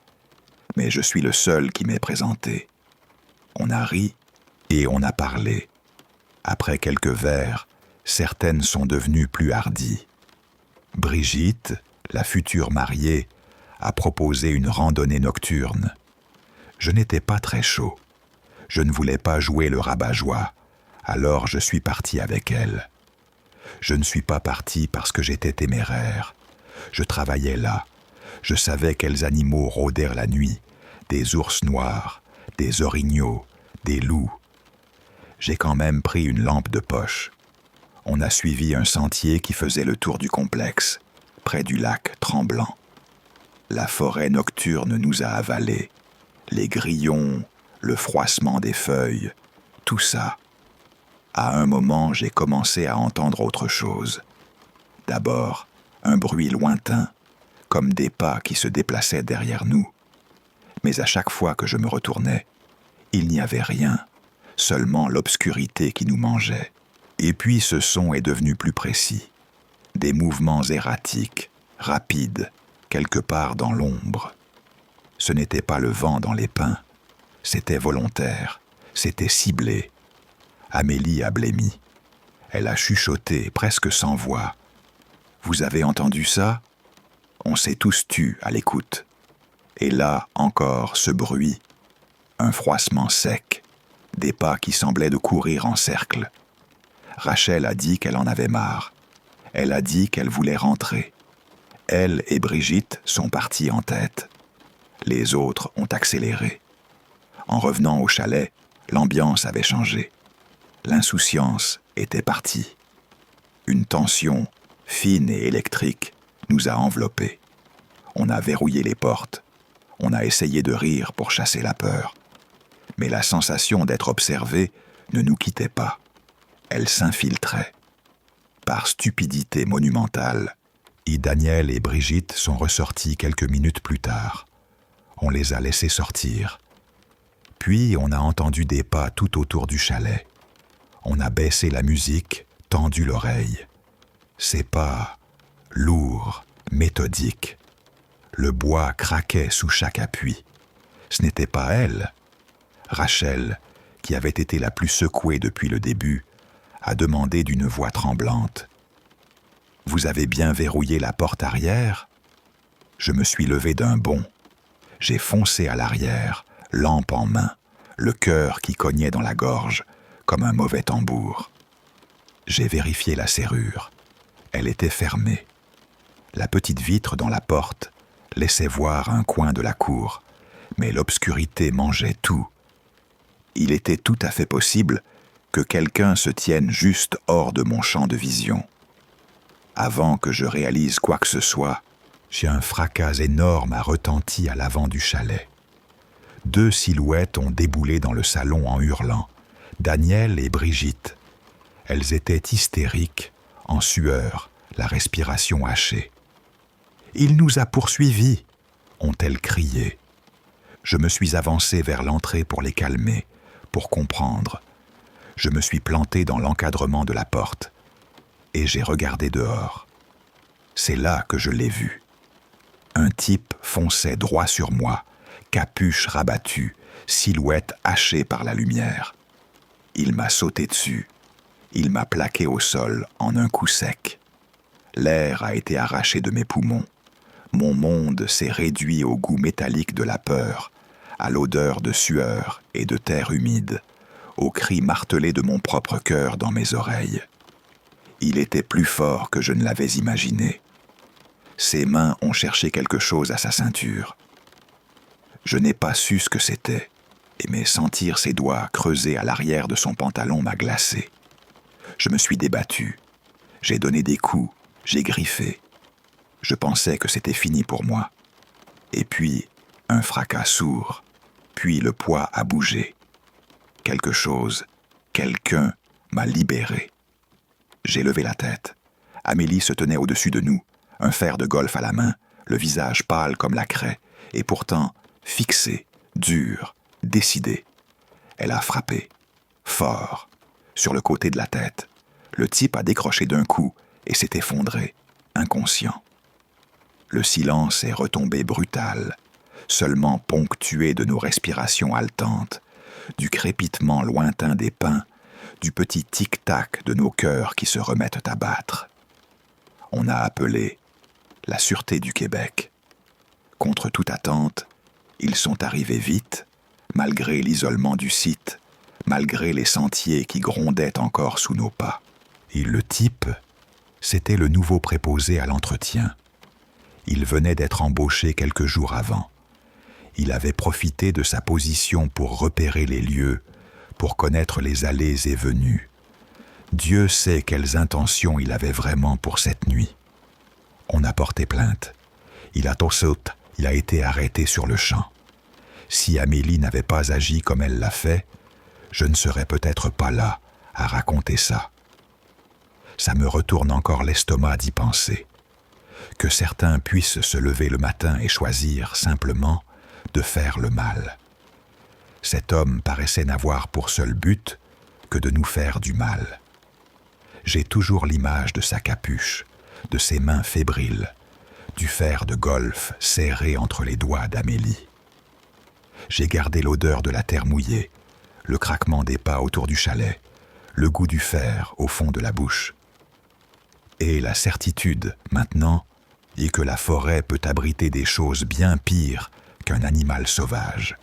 Mais je suis le seul qui m'est présenté. On a ri et on a parlé. Après quelques verres, certaines sont devenues plus hardies. Brigitte, la future mariée, a proposé une randonnée nocturne. Je n'étais pas très chaud. Je ne voulais pas jouer le rabat-joie, alors je suis parti avec elle. Je ne suis pas parti parce que j'étais téméraire. Je travaillais là. Je savais quels animaux rôdèrent la nuit. Des ours noirs, des orignaux, des loups. J'ai quand même pris une lampe de poche. On a suivi un sentier qui faisait le tour du complexe, près du lac Tremblant. La forêt nocturne nous a avalés. Les grillons, le froissement des feuilles, tout ça. À un moment, j'ai commencé à entendre autre chose. D'abord, un bruit lointain, comme des pas qui se déplaçaient derrière nous. Mais à chaque fois que je me retournais, il n'y avait rien, seulement l'obscurité qui nous mangeait. Et puis ce son est devenu plus précis. Des mouvements erratiques, rapides, quelque part dans l'ombre. Ce n'était pas le vent dans les pins, c'était volontaire, c'était ciblé. Amélie a blêmi. Elle a chuchoté, presque sans voix. « Vous avez entendu ça ?» On s'est tous tus à l'écoute. Et là, encore, ce bruit. Un froissement sec, des pas qui semblaient de courir en cercle. Rachel a dit qu'elle en avait marre. Elle a dit qu'elle voulait rentrer. Elle et Brigitte sont parties en tête. Les autres ont accéléré. En revenant au chalet, l'ambiance avait changé. L'insouciance était partie. Une tension, fine et électrique, nous a enveloppés. On a verrouillé les portes. On a essayé de rire pour chasser la peur. Mais la sensation d'être observé ne nous quittait pas. Elle s'infiltrait. Par stupidité monumentale, Daniel et Brigitte sont ressortis quelques minutes plus tard. On les a laissés sortir. Puis on a entendu des pas tout autour du chalet. On a baissé la musique, tendu l'oreille. Ces pas lourds, méthodiques. Le bois craquait sous chaque appui. Ce n'était pas elle. Rachel, qui avait été la plus secouée depuis le début, a demandé d'une voix tremblante. « Vous avez bien verrouillé la porte arrière ?» Je me suis levé d'un bond. J'ai foncé à l'arrière, lampe en main, le cœur qui cognait dans la gorge, comme un mauvais tambour. J'ai vérifié la serrure. Elle était fermée. La petite vitre dans la porte laissait voir un coin de la cour, mais l'obscurité mangeait tout. Il était tout à fait possible que quelqu'un se tienne juste hors de mon champ de vision. Avant que je réalise quoi que ce soit, un fracas énorme a retenti à l'avant du chalet. 2 silhouettes ont déboulé dans le salon en hurlant. Daniel et Brigitte. Elles étaient hystériques, en sueur, la respiration hachée. « Il nous a poursuivis !» ont-elles crié. Je me suis avancé vers l'entrée pour les calmer, pour comprendre. Je me suis planté dans l'encadrement de la porte et j'ai regardé dehors. C'est là que je l'ai vu. Un type fonçait droit sur moi, capuche rabattue, silhouette hachée par la lumière. Il m'a sauté dessus. Il m'a plaqué au sol en un coup sec. L'air a été arraché de mes poumons. Mon monde s'est réduit au goût métallique de la peur, à l'odeur de sueur et de terre humide, au cri martelé de mon propre cœur dans mes oreilles. Il était plus fort que je ne l'avais imaginé. Ses mains ont cherché quelque chose à sa ceinture. Je n'ai pas su ce que c'était, mais sentir ses doigts creuser à l'arrière de son pantalon m'a glacé. Je me suis débattu. J'ai donné des coups, j'ai griffé. Je pensais que c'était fini pour moi. Et puis, un fracas sourd. Puis le poids a bougé. Quelque chose, quelqu'un m'a libéré. J'ai levé la tête. Amélie se tenait au-dessus de nous, un fer de golf à la main, le visage pâle comme la craie, et pourtant fixé, dur, décidé. Elle a frappé, fort, sur le côté de la tête. Le type a décroché d'un coup et s'est effondré, inconscient. Le silence est retombé brutal, seulement ponctué de nos respirations haletantes, du crépitement lointain des pins, du petit tic-tac de nos cœurs qui se remettent à battre. On a appelé la Sûreté du Québec. Contre toute attente, ils sont arrivés vite, malgré l'isolement du site, malgré les sentiers qui grondaient encore sous nos pas. Et le type, c'était le nouveau préposé à l'entretien. Il venait d'être embauché quelques jours avant. Il avait profité de sa position pour repérer les lieux, pour connaître les allées et venues. Dieu sait quelles intentions il avait vraiment pour cette nuit. On a porté plainte. Il a été arrêté sur le champ. Si Amélie n'avait pas agi comme elle l'a fait, je ne serais peut-être pas là à raconter ça. Ça me retourne encore l'estomac d'y penser. Que certains puissent se lever le matin et choisir simplement de faire le mal. Cet homme paraissait n'avoir pour seul but que de nous faire du mal. J'ai toujours l'image de sa capuche, de ses mains fébriles, du fer de golf serré entre les doigts d'Amélie. J'ai gardé l'odeur de la terre mouillée, le craquement des pas autour du chalet, le goût du fer au fond de la bouche. Et la certitude, maintenant, est que la forêt peut abriter des choses bien pires qu'un animal sauvage.